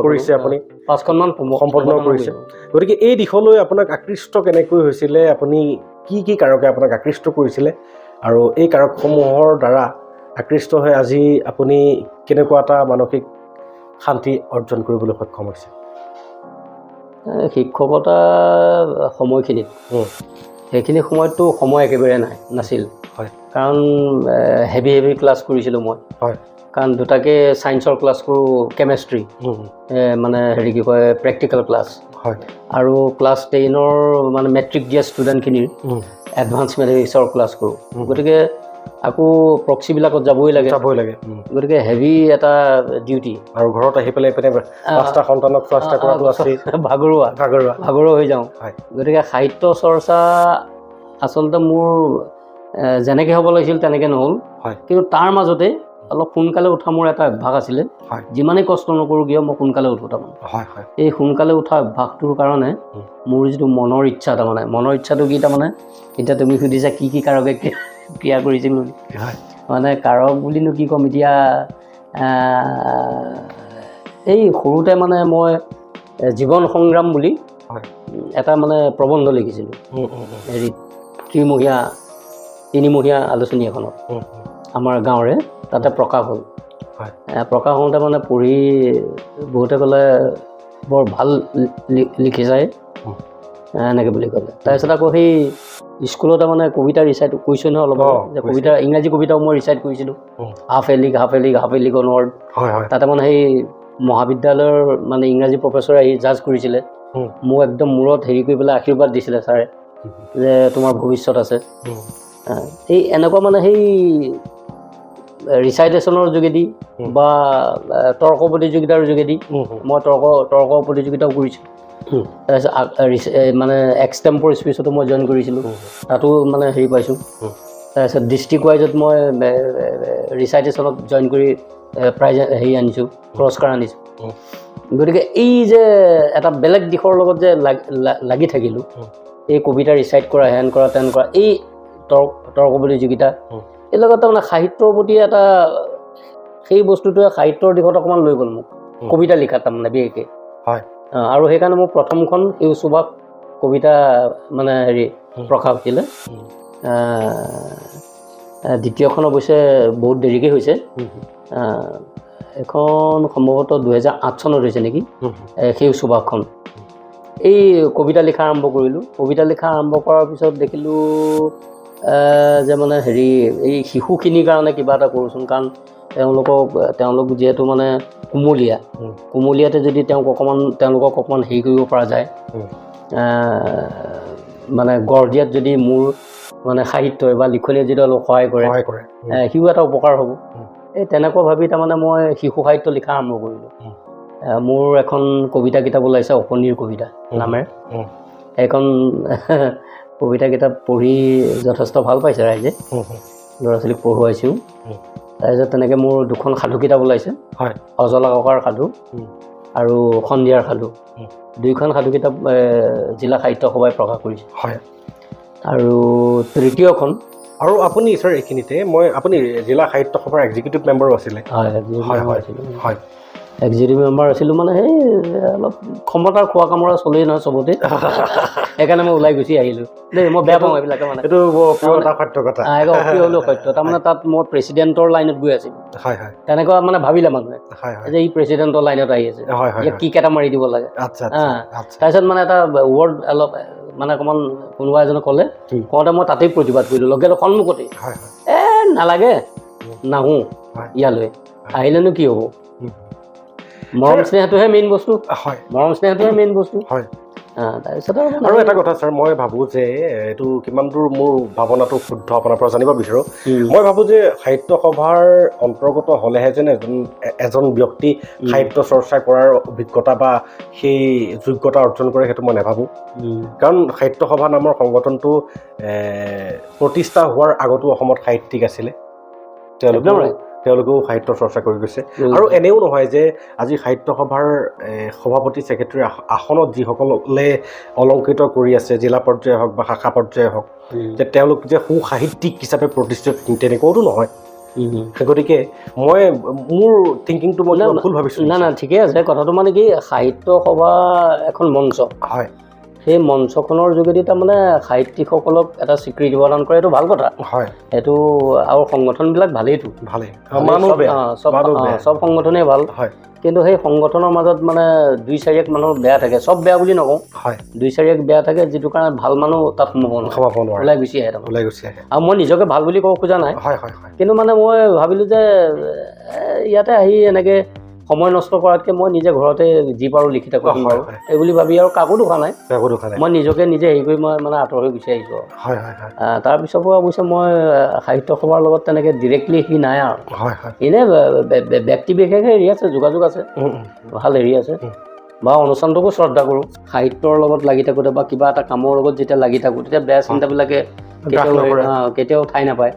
কৰিছে, আপুনি 5খনমান সম্পাদনা কৰিছে। গতিকে এই দিশলৈ আপোনাক আকৃষ্ট কেনেকৈ হৈছিলে, আপুনি কি কাৰকে আপোনাক আকৃষ্ট কৰিছিলে আৰু এই কাৰকসমূহৰ দ্বাৰা আকৃষ্ট হৈ আজি আপুনি কেনেকুৱা এটা মানসিক শান্তি অৰ্জন কৰিবলৈ সক্ষম হৈছে? শিক্ষকতা সময়খিনিত সেইখিনি সময়ততো সময় একেবাৰে নাছিল, হয়, কাৰণ হেভি ক্লাছ কৰিছিলোঁ মই, হয়, কাৰণ দুটাকে ছায়েন্সৰ ক্লাছ কৰোঁ, কেমেষ্ট্ৰি মানে হেৰি কি কয় প্ৰেক্টিকেল ক্লাছ, হয়, আৰু ক্লাছ 10ৰ মানে মেট্ৰিক দিয়া ষ্টুডেণ্টখিনিৰ এডভান্স মেথমেটিক্সৰ ক্লাছ কৰোঁ। গতিকে আকৌ প্ৰক্সিবিলাকত যাবই লাগে, গতিকে হেভি এটা ডিউটি, আৰু ঘৰত আহি পেলাই এইপিনে 5টা সন্তানক চোৱা কৰাটো আছে, ভাগৰুৱা হৈ যাওঁ। গতিকে সাহিত্য চৰ্চা আচলতে মোৰ যেনেকৈ হ'ব লাগিছিল তেনেকৈ নহ'ল, কিন্তু তাৰ মাজতে অলপ সোনকালে উঠা মোৰ এটা অভ্যাস আছিলে। যিমানেই কষ্ট নকৰোঁ কিয় মই সোনকালে উঠোঁ। তাৰমানে এই সোনকালে উঠা অভ্যাসটোৰ কাৰণে মোৰ যিটো মনৰ ইচ্ছা, তাৰমানে মনৰ ইচ্ছাটো কি, তাৰমানে এতিয়া তুমি সুধিছা কি কাৰকে ক্ৰিয়া কৰিছিল বুলি, মানে কাৰক বুলিনো কি ক'ম এতিয়া, এই সৰুতে মানে মই জীৱন সংগ্ৰাম বুলি এটা মানে প্ৰবন্ধ লিখিছিলোঁ, হেৰি তিনিমহীয়া আলোচনী এখনত আমাৰ গাঁৱৰে, তাতে প্ৰকাশ হ'ল। প্ৰকাশ হওঁতে মানে পঢ়ি বহুতে ক'লে বৰ ভাল লিখিছাই, এনেকৈ বুলি ক'লে। তাৰপিছত আকৌ সেই স্কুলতে মানে কবিতা ৰিচাইট কৰিছোঁ নহয় অলপ, যে কবিতা, ইংৰাজী কবিতাও মই ৰিচাইট কৰিছিলোঁ, half A league on word. তাতে মানে সেই মহাবিদ্যালয়ৰ মানে ইংৰাজী প্ৰফেচৰে আহি জাজ কৰিছিলে, মোক একদম মূৰত হেৰি কৰি পেলাই আশীৰ্বাদ দিছিলে ছাৰে, যে তোমাৰ ভৱিষ্যত আছে। এই এনেকুৱা মানে সেই ৰিচাইটেশ্যনৰ যোগেদি বা তৰ্ক প্ৰতিযোগিতাৰ যোগেদি মই তৰ্ক প্ৰতিযোগিতাও কৰিছোঁ। তাৰপিছত মানে এক্সটেম্পৰ স্পীচতো মই জইন কৰিছিলোঁ, তাতো মানে হেৰি পাইছোঁ। তাৰপিছত ডিষ্ট্ৰিক্ট ৱাইজত মই ৰিচাইটেশ্যনত জইন কৰি প্ৰাইজ হেৰি আনিছোঁ, পুৰস্কাৰ আনিছোঁ। গতিকে এই যে এটা বেলেগ দিশৰ লগত যে লাগি থাকিলোঁ, এই কবিতা ৰিচাইট কৰা, হেন কৰা তেন কৰা, এই তৰ্ক প্ৰতিযোগিতা, এই লগত তাৰমানে সাহিত্যৰ প্ৰতি এটা সেই বস্তুটোৱে সাহিত্যৰ দিশত অকণমান লৈ গ'ল মোক, কবিতা লিখাত তাৰমানে বিশেষকৈ। আৰু সেইকাৰণে মোৰ প্ৰথমখন সেউজ সুভাষ কবিতা মানে হেৰি প্ৰকাশ হৈছিলে। দ্বিতীয়খন অৱশ্যে বহুত দেৰিকৈ হৈছে, এখন সম্ভৱতঃ 2008 চনত হৈছে নেকি, সেউজ সুভাষখন। এই কবিতা লিখা আৰম্ভ কৰিলোঁ। কবিতা লিখা আৰম্ভ কৰাৰ পিছত দেখিলোঁ যে মানে হেৰি এই শিশুখিনিৰ কাৰণে কিবা এটা কৰোঁচোন, কাৰণ তেওঁলোক যিহেতু মানে কুমলীয়াতে যদি তেওঁলোকক অকণমান হেৰি কৰিব পৰা যায়, মানে গঢ় দিয়াত যদি মোৰ মানে সাহিত্যই বা লিখনিয়ে যদি অলপ সহায় কৰে, সিও এটা উপকাৰ হ'ব। এই তেনেকুৱা ভাবি তাৰমানে মই শিশু সাহিত্য লিখা আৰম্ভ কৰিলোঁ। মোৰ এখন কবিতা কিতাপ ওলাইছে, অকণিৰ কবিতা নামেৰে। সেইখন কবিতা কিতাপ পঢ়ি যথেষ্ট ভাল পাইছে ৰাইজে, ল'ৰা ছোৱালীক পঢ়ুৱাইছোঁ। তাৰপিছত তেনেকৈ মোৰ 2খন সাধু কিতাপ ওলাইছে, অজলা ককাৰ সাধু আৰু সন্ধিয়াৰ সাধু। 2খন সাধু কিতাপ জিলা সাহিত্য সভাই প্ৰকাশ কৰিছে। আৰু তৃতীয়খন, আৰু আপুনি ছাৰ এইখিনিতে আপুনি জিলা সাহিত্য সভাৰ এক্সিকিউটিভ মেম্বাৰো আছিলে? এক্সিকিউটিভ মেম্বাৰ আছিলোঁ, মানে সেই অলপ ক্ষমতাৰ খোৱা কামৰা চলেই নহয় চবতে, সেইকাৰণে মই ওলাই গুচি আহিলোঁ দেই। মই বেয়া পাওঁ এইবিলাকে, মানে এইটো সত্য কথা, অপ্ৰিয় হ'লেও সত্য। তাৰমানে তাত মই প্ৰেচিডেণ্টৰ লাইনত গৈ আছিলোঁ, তেনেকুৱা মানে ভাবিলে মানুহে যে ই প্ৰেচিডেণ্টৰ লাইনত আহি আছে, ইয়াক কিক এটা মাৰি দিব লাগে। তাৰপিছত মানে এটা ৱৰ্ড অলপ মানে অকণমান কোনোবা এজনে কওঁতে মই তাতেই প্ৰতিবাদ কৰিলোঁ, লগে সন্মুখতেই, নালাগে, নাহোঁ ইয়ালৈ, আহিলেনো কি হ'ব। মৰম স্নেহটোহে মেইন বস্তু, তাৰপিছত আৰু এটা কথা ছাৰ, মই ভাবোঁ যে এইটো কিমান দূৰ মোৰ ভাৱনাটো শুদ্ধ আপোনাৰ পৰা জানিব বিচাৰোঁ। মই ভাবোঁ যে সাহিত্য সভাৰ অন্তৰ্গত হ'লেহে যেন এজন ব্যক্তি সাহিত্য চৰ্চা কৰাৰ অভিজ্ঞতা বা সেই যোগ্যতা অৰ্জন কৰে, সেইটো মই নাভাবোঁ। কাৰণ সাহিত্য সভা নামৰ সংগঠনটো প্ৰতিষ্ঠা হোৱাৰ আগতো অসমত সাহিত্যিক আছিলে, তেওঁলোকে তেওঁলোকেও সাহিত্য চৰ্চা কৰি গৈছে আৰু এনেও নহয় যে আজি সাহিত্য সভাৰ সভাপতি ছেক্ৰেটাৰী আসনত যিসকলে অলংকৃত কৰি আছে জিলা পৰ্যায়ে হওক বা শাখা পৰ্যায়ে হওক যে তেওঁলোক যে সাহিত্যিক হিচাপে প্ৰতিষ্ঠিত তেনেকুৱাওতো নহয় গতিকে মই মোৰ থিংকিংটো মই ভুল ভাবিছোঁ না ঠিকে আছে কথাটো মানে কি সাহিত্য সভা এখন মঞ্চ হয় সেই মঞ্চখনৰ যোগেদি তাৰমানে সাহিত্যিকসকলক এটা স্বীকৃতি প্ৰদান কৰে এইটো ভাল কথা হয় এইটো আৰু সংগঠনবিলাক ভালেইতো ভালেই চব সংগঠনেই ভাল হয় কিন্তু সেই সংগঠনৰ মাজত মানে 2-4 মানুহ বেয়া থাকে চব বেয়া বুলি নকওঁ হয় 2-4 বেয়া থাকে যিটো কাৰণে ভাল মানুহ তাত সোমাব নোৱাৰে ওলাই গুচি আহে আৰু মই নিজকে ভাল বুলি ক'ব খোজা নাই কিন্তু মানে মই ভাবিলোঁ যে ইয়াতে আহি এনেকৈ সময় নষ্ট কৰাতকৈ মই নিজে ঘৰতে যি পাৰোঁ লিখি থাকোঁ এই বুলি ভাবি আৰু কাকো দোষা নাই মই নিজকে নিজে হেৰি কৰি মই মানে আঁতৰ হৈ গুচি আহিছোঁ তাৰপিছৰ পৰা অৱশ্যে মই সাহিত্য সভাৰ লগত তেনেকৈ ডিৰেক্টলি সি নাই আৰু এনেই ব্যক্তি বিশেষে হেৰি আছে যোগাযোগ আছে ভাল হেৰি আছে বা অনুষ্ঠানটোকো শ্ৰদ্ধা কৰোঁ সাহিত্যৰ লগত লাগি থাকোঁতে বা কিবা এটা কামৰ লগত যেতিয়া লাগি থাকোঁ তেতিয়া বেয়া চিন্তাবিলাকে কেতিয়াও ঠাই নাপায়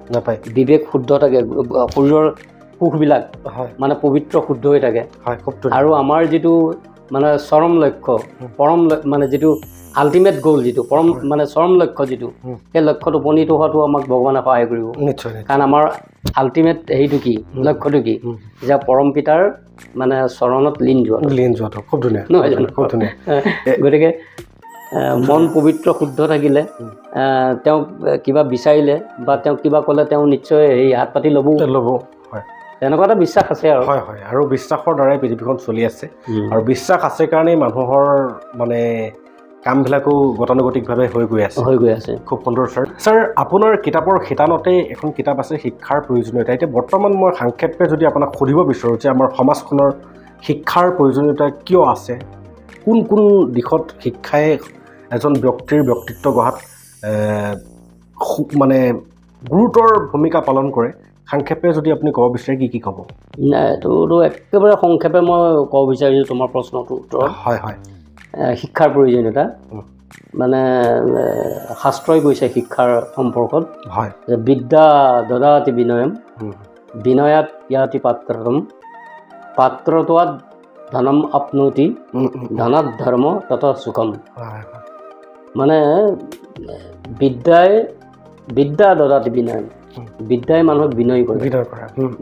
বিবেক শুদ্ধ থাকে শৰীৰৰ সুখবিলাক মানে পবিত্ৰ শুদ্ধ হৈ থাকে আৰু আমাৰ যিটো মানে চৰম লক্ষ্য পৰম মানে যিটো আল্টিমেট গ'ল যিটো পৰম মানে চৰম লক্ষ্য যিটো সেই লক্ষ্যত উপনীত হোৱাটো আমাক ভগৱানে সহায় কৰিব কাৰণ আমাৰ আল্টিমেট হেৰিটো কি লক্ষ্যটো কি যে পৰম পিতাৰ মানে চৰণত লীন যোৱাটো খুব ধুনীয়া নহয় জানো গতিকে মন পবিত্ৰ শুদ্ধ থাকিলে তেওঁক কিবা বিচাৰিলে বা তেওঁক কিবা ক'লে তেওঁ নিশ্চয় হেৰি হাত পাতি ল'ব তেনেকুৱা এটা বিশ্বাস আছে আৰু হয় আৰু বিশ্বাসৰ দ্বাৰাই পৃথিৱীখন চলি আছে আৰু বিশ্বাস আছে কাৰণেই মানুহৰ মানে কামবিলাকো গতানুগতিকভাৱে হৈ গৈ আছে খুব সুন্দৰ ছাৰ আপোনাৰ কিতাপৰ শিতানতে এখন কিতাপ আছে শিক্ষাৰ প্ৰয়োজনীয়তা এতিয়া বৰ্তমান মই সাংক্ষেপে যদি আপোনাক সুধিব বিচাৰোঁ যে আমাৰ সমাজখনৰ শিক্ষাৰ প্ৰয়োজনীয়তা কিয় আছে কোন কোন দিশত শিক্ষাই এজন ব্যক্তিৰ ব্যক্তিত্ব গঢ়াত মানে গুৰুতৰ ভূমিকা পালন কৰে সংক্ষেপে যদি আপুনি ক'ব বিচাৰে কি ক'ব নাই এইটোতো একেবাৰে সংক্ষেপে মই ক'ব বিচাৰিছোঁ তোমাৰ প্ৰশ্নটোৰ উত্তৰত হয় শিক্ষাৰ প্ৰয়োজনীয়তা মানে শাস্ত্ৰই কৈছে শিক্ষাৰ সম্পৰ্কত যে বিদ্যা দদাতি বিনয়ম বিনয়াত ইয়াতি পাত্ৰতম পাত্ৰত্বাৎ ধনম আপনোতি ধনাত ধৰ্ম তথা সুখম মানে বিদ্যা দদাতি বিনয়ম বিদ্যাই মানুহক বিনয়ী কৰে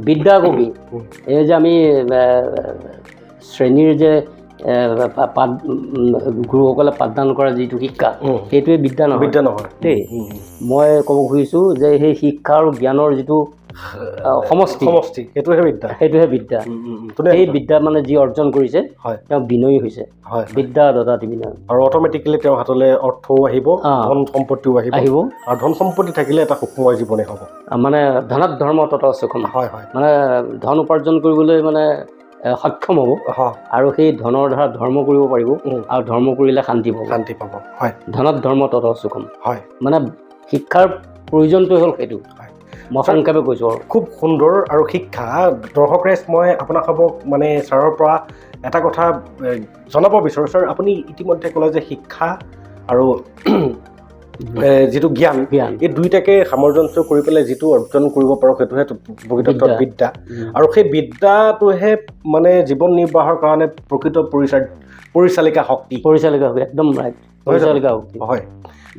বিদ্যা কবি এই যে আমি শ্ৰেণীৰ যে গুৰুসকলে পাঠদান কৰা যিটো শিক্ষা সেইটোৱে বিদ্যা নহয় দেই মই ক'ব খুজিছোঁ যে সেই শিক্ষা আৰু জ্ঞানৰ যিটো সমষ্টি সেইটোহে বিদ্যা সেই বিদ্যা মানে যি অৰ্জন কৰিছে তেওঁ বিনয়ী হৈছে বিদ্যা দদাতি বিনয় আৰু অট'মেটিকেলি তেওঁৰ হাতলৈ অৰ্থও আহিব ধন সম্পত্তিও আহিব আৰু ধন সম্পত্তি থাকিলে এটা সুখময় জীৱনে হ'ব মানে ধনাত ধৰ্ম তথা সুখম মানে ধন উপাৰ্জন কৰিবলৈ মানে সক্ষম হ'ব আৰু সেই ধনৰ দ্বাৰা ধৰ্ম কৰিব পাৰিব আৰু ধৰ্ম কৰিলে শান্তি পাব ধনাত ধৰ্ম তথা সুখম মানে শিক্ষাৰ প্ৰয়োজনটোৱে হ'ল সেইটো মই সংক্ষেপে কৈছোঁ আৰু খুব সুন্দৰ আৰু শিক্ষা দৰ্শক ৰাইজ মই আপোনালোকক মানে ছাৰৰ পৰা এটা কথা জনাব বিচাৰোঁ ছাৰ আপুনি ইতিমধ্যে ক'লে যে শিক্ষা আৰু যিটো জ্ঞান এই দুইটাকে সামঞ্জস্য কৰি পেলাই যিটো অৰ্জন কৰিব পাৰোঁ সেইটোহে প্ৰকৃত বিদ্যা আৰু সেই বিদ্যাটোহে মানে জীৱন নিৰ্বাহৰ কাৰণে প্ৰকৃত পৰিচালিকা শক্তি একদম ৰাইট পৰিচালিকা শক্তি হয়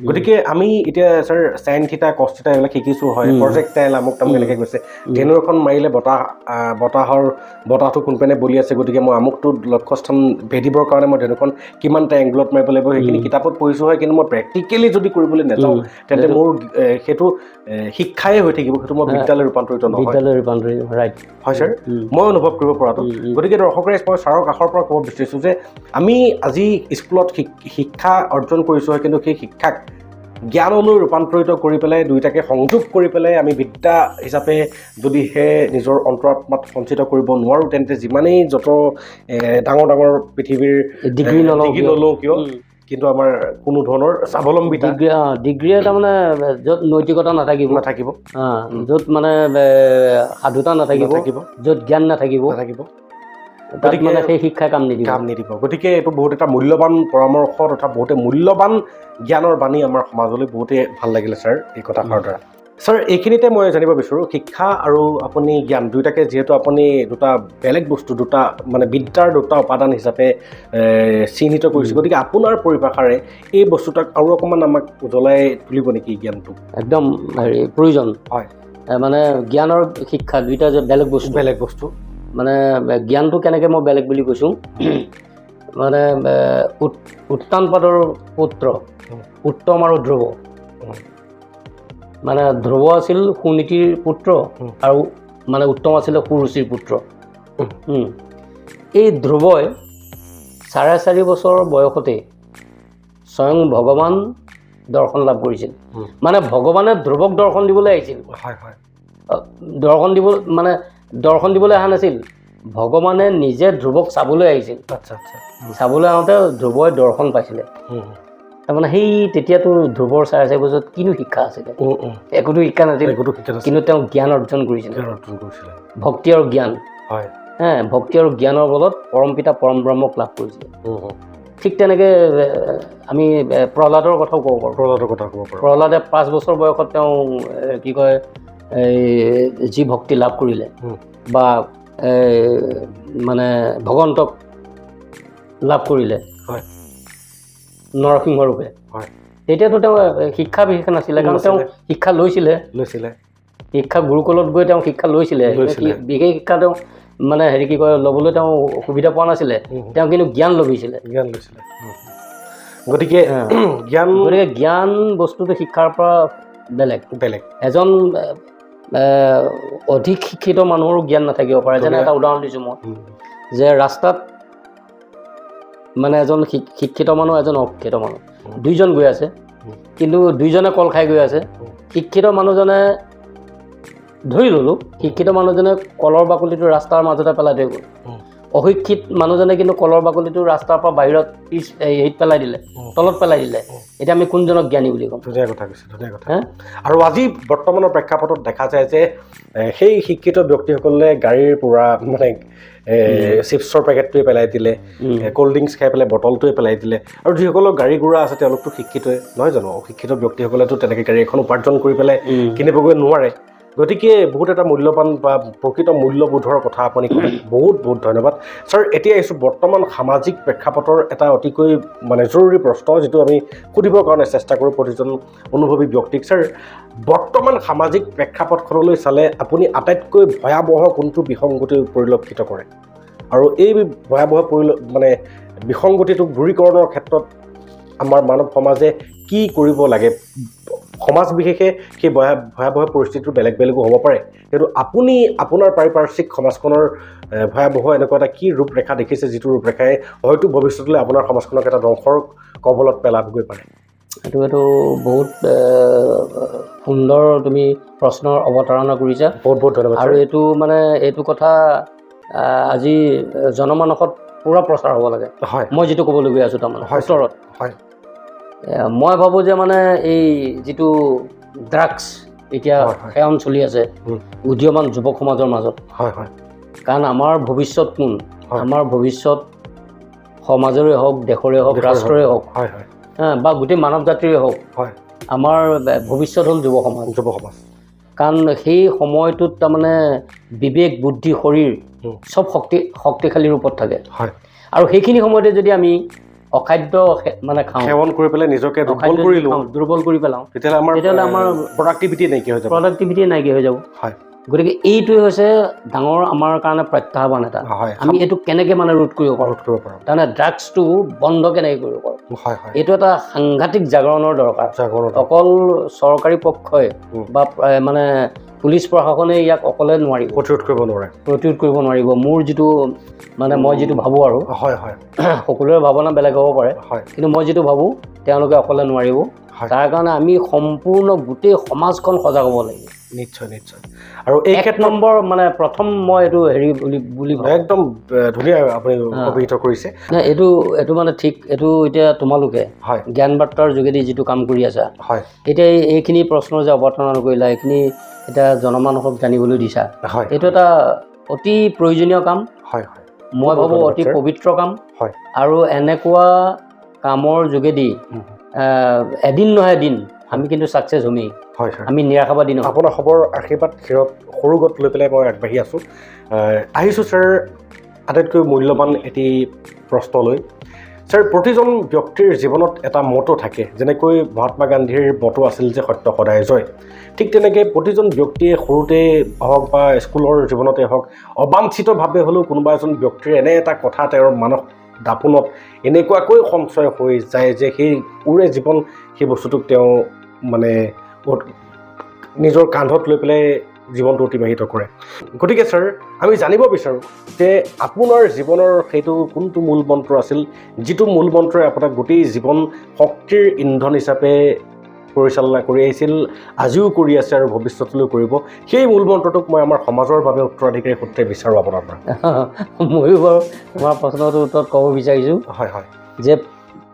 গতিকে আমি এতিয়া sir sine theta cos theta এইবিলাক শিকিছোঁ হয় প্ৰজেক্টাইল আমুক তামুক এনেকৈ গৈছে ধেনু এখন মাৰিলে বতাহটো কোনপিনে বলি আছে গতিকে মই আমুকটো লক্ষ্যস্থান ভেদিবৰ কাৰণে মই ধেনুখন কিমানটা এংগলত মাৰিব লাগিব সেইখিনি কিতাপত পঢ়িছোঁ হয় কিন্তু মই প্ৰেক্টিকেলি যদি কৰিবলৈ নাযাওঁ তেন্তে মোৰ সেইটো শিক্ষাই হৈ থাকিব সেইটো মই বিদ্যালয় ৰূপান্তৰিত নহয় ৰাইট হয় ছাৰ মই অনুভৱ কৰিব পৰাটো গতিকে দৰ্শক ৰাইজ মই ছাৰৰ কাষৰ পৰা ক'ব বিচাৰিছোঁ যে আমি আজি স্কুলত শিক্ষা অৰ্জন কৰিছোঁ হয় কিন্তু সেই শিক্ষাক জ্ঞানলৈ ৰূপান্তৰিত কৰি পেলাই দুইটাকে সংযোগ কৰি পেলাই আমি বিদ্যা হিচাপে যদিহে নিজৰ অন্তৰাত্মাত সঞ্চিত কৰিব নোৱাৰোঁ তেন্তে যিমানেই যত ডাঙৰ পৃথিৱীৰ ডিগ্ৰী নলওঁ কিয় কিন্তু আমাৰ কোনো ধৰণৰ স্বাৱলম্বিতা ডিগ্ৰী তাৰমানে য'ত নৈতিকতা নাথাকিব য'ত মানে সাধুতা নাথাকিব য'ত জ্ঞান নাথাকিব তাত মানে সেই শিক্ষাই কাম নিদিব গতিকে এইটো বহুত এটা মূল্যৱান পৰামৰ্শ তথা বহুতে মূল্যৱান জ্ঞানৰ বাণী আমাৰ সমাজলৈ বহুতে ভাল লাগিলে ছাৰ এই কথাষাৰৰ দ্বাৰা ছাৰ এইখিনিতে মই জানিব বিচাৰোঁ শিক্ষা আৰু আপুনি জ্ঞান দুয়োটাকে যিহেতু আপুনি দুটা বেলেগ বস্তু দুটা মানে বিদ্যাৰ দুটা উপাদান হিচাপে চিহ্নিত কৰিছে গতিকে আপোনাৰ পৰিভাষাৰে এই বস্তুটাক আৰু অকণমান আমাক উজ্বলাই তুলিব নেকি জ্ঞানটো একদম হেৰি প্ৰয়োজন হয় মানে জ্ঞান আৰু শিক্ষা দুইটা যে বেলেগ বস্তু মানে জ্ঞানটো কেনেকৈ মই বেলেগ বুলি কৈছোঁ মানে উত্তানপাদৰ পুত্ৰ উত্তম আৰু ধ্ৰুৱ মানে ধ্ৰুৱ আছিল সুনীতিৰ পুত্ৰ আৰু মানে উত্তম আছিলে সুৰুচিৰ পুত্ৰ এই ধ্ৰুৱই 4.5 বছৰ বয়সতে স্বয়ং ভগৱান দৰ্শন লাভ কৰিছিল মানে ভগৱানে ধ্ৰুৱক দৰ্শন দিবলৈ আহিছিল দৰ্শন দিবলৈ অহা নাছিল ভগৱানে নিজে ধ্ৰুৱক চাবলৈ আহিছিল চাবলৈ আহোঁতে ধ্ৰুৱই দৰ্শন পাইছিলে তাৰমানে সেই তেতিয়াতো ধ্ৰুৱৰ 4.5 বছৰত কিনো শিক্ষা আছিলে একোতো শিক্ষা নাছিল কিন্তু তেওঁ জ্ঞান অৰ্জন কৰিছিলে ভক্তি আৰু জ্ঞান ভক্তি আৰু জ্ঞানৰ বলত পৰম পিতা পৰম ব্ৰহ্মক লাভ কৰিছিলে ঠিক তেনেকৈ আমি প্ৰহ্লাদৰ কথাও ক'ব পাৰোঁ প্ৰহ্লাদে 5 বছৰ বয়সত তেওঁ কি কয় এই যি ভক্তি লাভ কৰিলে বা মানে ভগৱন্তক লাভ কৰিলে নৰসিংহৰূপে তেতিয়াতো তেওঁ শিক্ষা বিশেষ নাছিলে কাৰণ তেওঁ শিক্ষা লৈছিলে শিক্ষা গুৰুকুলত গৈ তেওঁ শিক্ষা লৈছিলে বিশেষ শিক্ষা তেওঁ মানে হেৰি কি কয় ল'বলৈ তেওঁ সুবিধা পোৱা নাছিলে তেওঁ কিন্তু জ্ঞান লৈছিলে গতিকে জ্ঞান বস্তুটো শিক্ষাৰ পৰা বেলেগ এজন অধিক শিক্ষিত মানুহৰো জ্ঞান নাথাকিব পাৰে যেনে এটা উদাহৰণ দিছোঁ মই যে ৰাস্তাত মানে এজন শিক্ষিত মানুহ এজন অশিক্ষিত মানুহ দুইজন গৈ আছে কিন্তু দুইজনে কল খাই গৈ আছে শিক্ষিত মানুহজনে ধৰি ল'লোঁ শিক্ষিত মানুহজনে কলৰ বাকলিটো ৰাস্তাৰ মাজতে পেলাই থৈ গ'ল অশিক্ষিত মানুহজনে কিন্তু কলৰ বাকলিটো ৰাস্তাৰ পৰা বাহিৰত হেৰিত পেলাই দিলে তলত পেলাই দিলে এতিয়া আমি কোনজনক জ্ঞানী বুলি ক'ম ধুনীয়া কথা কৈছে আৰু আজি বৰ্তমানৰ প্ৰেক্ষাপটত দেখা যায় যে সেই শিক্ষিত ব্যক্তিসকলে গাড়ীৰ পৰা মানে চিপছৰ পেকেটটোৱে পেলাই দিলে ক'ল্ড ড্ৰিংকছ খাই পেলাই বটলটোৱে পেলাই দিলে আৰু যিসকলৰ গাড়ী ঘোঁৰা আছে তেওঁলোকতো শিক্ষিতই নহয় জানো অশিক্ষিত ব্যক্তিসকলেতো তেনেকৈ গাড়ী এখন উপাৰ্জন কৰি পেলাই কিনিবগৈ নোৱাৰে গতিকে বহুত এটা মূল্যৱান বা প্ৰকৃত মূল্যবোধৰ কথা আপুনি ক'লে বহুত ধন্যবাদ ছাৰ এতিয়া আহিছোঁ বৰ্তমান সামাজিক প্ৰেক্ষাপটৰ এটা অতিকৈ মানে জৰুৰী প্ৰশ্ন যিটো আমি সুধিবৰ কাৰণে চেষ্টা কৰোঁ প্ৰতিজন অনুভৱী ব্যক্তিক ছাৰ বৰ্তমান সামাজিক প্ৰেক্ষাপটখনলৈ চালে আপুনি আটাইতকৈ ভয়াৱহ কোনটো বিসংগতি পৰিলক্ষিত কৰে আৰু এই ভয়াৱহ মানে বিসংগতিটোক দূৰীকৰণৰ ক্ষেত্ৰত আমাৰ মানৱ সমাজে কি কৰিব লাগে সমাজ বিশেষে সেই ভয়াৱহ পৰিস্থিতিটো বেলেগো হ'ব পাৰে কিন্তু আপুনি আপোনাৰ পাৰিপাৰ্শ্বিক সমাজখনৰ ভয়াৱহ এনেকুৱা এটা কি ৰূপৰেখা দেখিছে যিটো ৰূপৰেখাই হয়তো ভৱিষ্যতলৈ আপোনাৰ সমাজখনক এটা ধ্বংসৰ কবলত পেলাবগৈ পাৰে এইটো বহুত সুন্দৰ তুমি প্ৰশ্নৰ অৱতাৰণা কৰিছা বহুত ধন্যবাদ আৰু এইটো কথা আজি জনমানসত পুৰা প্ৰচাৰ হ'ব লাগে মই যিটো ক'বলৈ গৈ আছোঁ তাৰমানে ওচৰত মই ভাবোঁ যে মানে এই যিটো ড্ৰাগছ এতিয়া সেৱন চলি আছে উদীয়মান যুৱক সমাজৰ মাজত কাৰণ আমাৰ ভৱিষ্যত কোন আমাৰ ভৱিষ্যত সমাজৰে হওক দেশৰে হওক ৰাষ্ট্ৰৰে হওক বা গোটেই মানৱ জাতিৰে হওক আমাৰ ভৱিষ্যত হ'ল যুৱ সমাজ কাৰণ সেই সময়টোত তাৰমানে বিবেক বুদ্ধি শৰীৰ চব শক্তিশালী ৰূপত থাকে আৰু সেইখিনি সময়তে যদি আমি অখাদ্য মানে খাওঁ সেৱন কৰি পেলাই নিজকে দুৰ্বল কৰি পেলাওঁ তেতিয়াহ'লে আমাৰ প্ৰডাক্টিভিটি নাইকিয়া হৈ যাব গতিকে এইটোৱে হৈছে ডাঙৰ আমাৰ কাৰণে প্ৰত্যাহ্বান এটা আমি এইটো কেনেকৈ মানে ৰোধ কৰিব পাৰোঁ তাৰমানে ড্ৰাগছটো বন্ধ কেনেকৈ কৰিব পাৰোঁ এইটো এটা সাংঘাতিক জাগৰণৰ দৰকাৰ অকল চৰকাৰী পক্ষই বা মানে পুলিচ প্ৰশাসনে ইয়াক অকলে নোৱাৰিব প্ৰতিৰোধ কৰিব নোৱাৰিব মোৰ যিটো মানে মই যিটো ভাবোঁ আৰু সকলোৰে ভাৱনা বেলেগ হ'ব পাৰে কিন্তু মই যিটো ভাবোঁ তেওঁলোকে অকলে নোৱাৰিব তাৰ কাৰণে আমি সম্পূৰ্ণ গোটেই সমাজখন সজাগ হ'ব লাগিব নিশ্চয় আৰু এই নম্বৰ মানে প্ৰথম মই এইটো হেৰি বুলি একদম ধুনীয়া আপুনি অভিহিত কৰিছে এইটো মানে ঠিক এইটো এতিয়া তোমালোকে জ্ঞান বাৰ্তাৰ যোগেদি যিটো কাম কৰি আছা এতিয়া এইখিনি প্ৰশ্নৰ যে অৱতাৰণা কৰিলা এইখিনি এতিয়া জনমানসক জানিবলৈ দিছা এইটো এটা অতি প্ৰয়োজনীয় কাম মই ভাবোঁ অতি পবিত্ৰ কাম আৰু এনেকুৱা কামৰ যোগেদি এদিন নহয় এদিন আমি কিন্তু ছাকচেছ হ'মেই। হয় ছাৰ, আমি নিৰাশাবাদী নহয়। আপোনাৰ খবৰ আশীৰ্বাদ ক্ষীৰত সৰু গত লৈ পেলাই মই আগবাঢ়ি আছোঁ। আহিছোঁ ছাৰ আটাইতকৈ মূল্যৱান এটি প্ৰশ্নলৈ। ছাৰ, প্ৰতিজন ব্যক্তিৰ জীৱনত এটা মটো থাকে, যেনেকৈ মহাত্মা গান্ধীৰ মটো আছিল যে সত্য সদায় জয়। ঠিক তেনেকৈ প্ৰতিজন ব্যক্তিয়ে সৰুতে হওক বা স্কুলৰ জীৱনতে হওক অবাঞ্ছিতভাৱে হ'লেও কোনোবা এজন ব্যক্তিৰ এনে এটা কথা তেওঁৰ মানস দাপোনত এনেকুৱাকৈ সঞ্চয় হৈ যায় যে সেই ওৰে জীৱন সেই বস্তুটোক তেওঁ মানে নিজৰ কান্ধত লৈ পেলাই জীৱনটো অতিবাহিত কৰে। গতিকে ছাৰ, আমি জানিব বিচাৰোঁ যে আপোনাৰ জীৱনৰ সেইটো কোনটো মূল মন্ত্ৰ আছিল, যিটো মূল মন্ত্ৰই আপোনাক গোটেই জীৱন শক্তিৰ ইন্ধন হিচাপে পৰিচালনা কৰি আহিছিল, আজিও কৰি আছে আৰু ভৱিষ্যতলৈও কৰিব। সেই মূল মন্ত্ৰটোক মই আমাৰ সমাজৰ বাবে উত্তৰাধিকাৰী সূত্ৰে বিচাৰোঁ আপোনাৰ পৰা। ময়ো বাৰু তোমাৰ প্ৰশ্নটোৰ উত্তৰত ক'ব বিচাৰিছোঁ হয় হয়, যে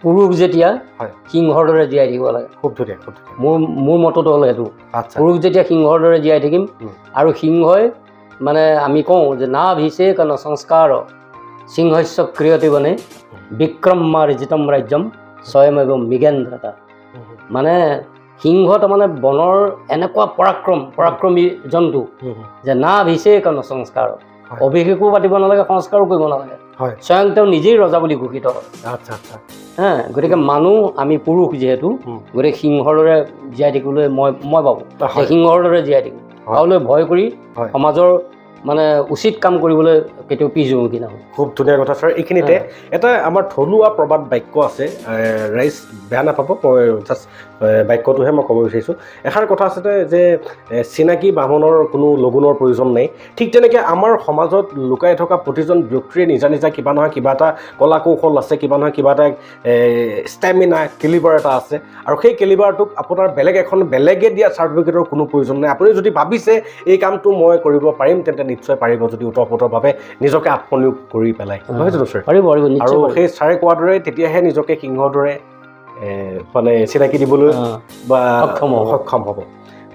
পুৰুষ যেতিয়া হয়, সিংহৰ দৰে জীয়াই থাকিব লাগে। খুব ধুনীয়া, খুব ধুনীয়া। মোৰ মতটো হ'ল সেইটো। আচ্ছা, পুৰুষ যেতিয়া সিংহৰ দৰে জীয়াই থাকিম, আৰু সিংহই মানে আমি কওঁ যে না ভিষেক ন সংস্কাৰ সিংহস্য ক্ৰিয়তে বনে বিক্ৰমাৰ্জিতম ৰাজ্যম স্বয়মেৱ মৃগেন্দ্ৰতা। মানে সিংহ তাৰমানে বনৰ এনেকুৱা পৰাক্ৰমী জন্তু যে না ভিষেক ন সংস্কাৰ, অভিষেকো পাতিব নালাগে, সংস্কাৰো কৰিব নালাগে, হয়, স্বয়ং তেওঁ নিজেই ৰজা বুলি ঘোষিত হয়। আচ্ছা আচ্ছা, গতিকে মানুহ আমি পুৰুষ যিহেতু, গতিকে সিংহৰ দৰে জীয়াই থাকিবলৈ মই ভাবোঁ যে সিংহৰ দৰে জীয়াই থাকিম, কাৰোলৈ ভয় কৰি সমাজৰ মানে উচিত কাম কৰিবলৈ কেতিয়াও পিছ হুহুকি নহয়। খুব ধুনীয়া কথা ছাৰ। এইখিনিতে এটা আমাৰ থলুৱা প্ৰবাদ বাক্য আছে, ৰাইজ বেয়া নাপাব, মই জাষ্ট বাক্যটোহে মই ক'ব বিচাৰিছোঁ। এষাৰ কথা আছে যে চিনাকি বাহনৰ কোনো লগুণৰ প্ৰয়োজন নাই। ঠিক তেনেকৈ আমাৰ সমাজত লুকাই থকা প্ৰতিজন ব্যক্তিৰে নিজা নিজা কিবা নহয় কিবা এটা কলা কৌশল আছে, কিবা নহয় কিবা এটা ষ্টেমিনা কেলিবাৰ এটা আছে, আৰু সেই কেলিবাৰটোক আপোনাৰ বেলেগে দিয়া চাৰ্টিফিকেটৰ কোনো প্ৰয়োজন নাই। আপুনি যদি ভাবিছে এই কামটো মই কৰিব পাৰিম, তেন্তে নিশ্চয় পাৰিব, যদি ওতঃপ্ৰোতভাৱে নিজকে আত্মনিয়োগ কৰি পেলাই, নহয় জানো ছাৰ? পাৰিব আৰু সেই ছাৰে কোৱাৰ দৰে তেতিয়াহে নিজকে সিংহৰ দৰে মানে চিনাকি দিবলৈ বা সক্ষম হ'ব।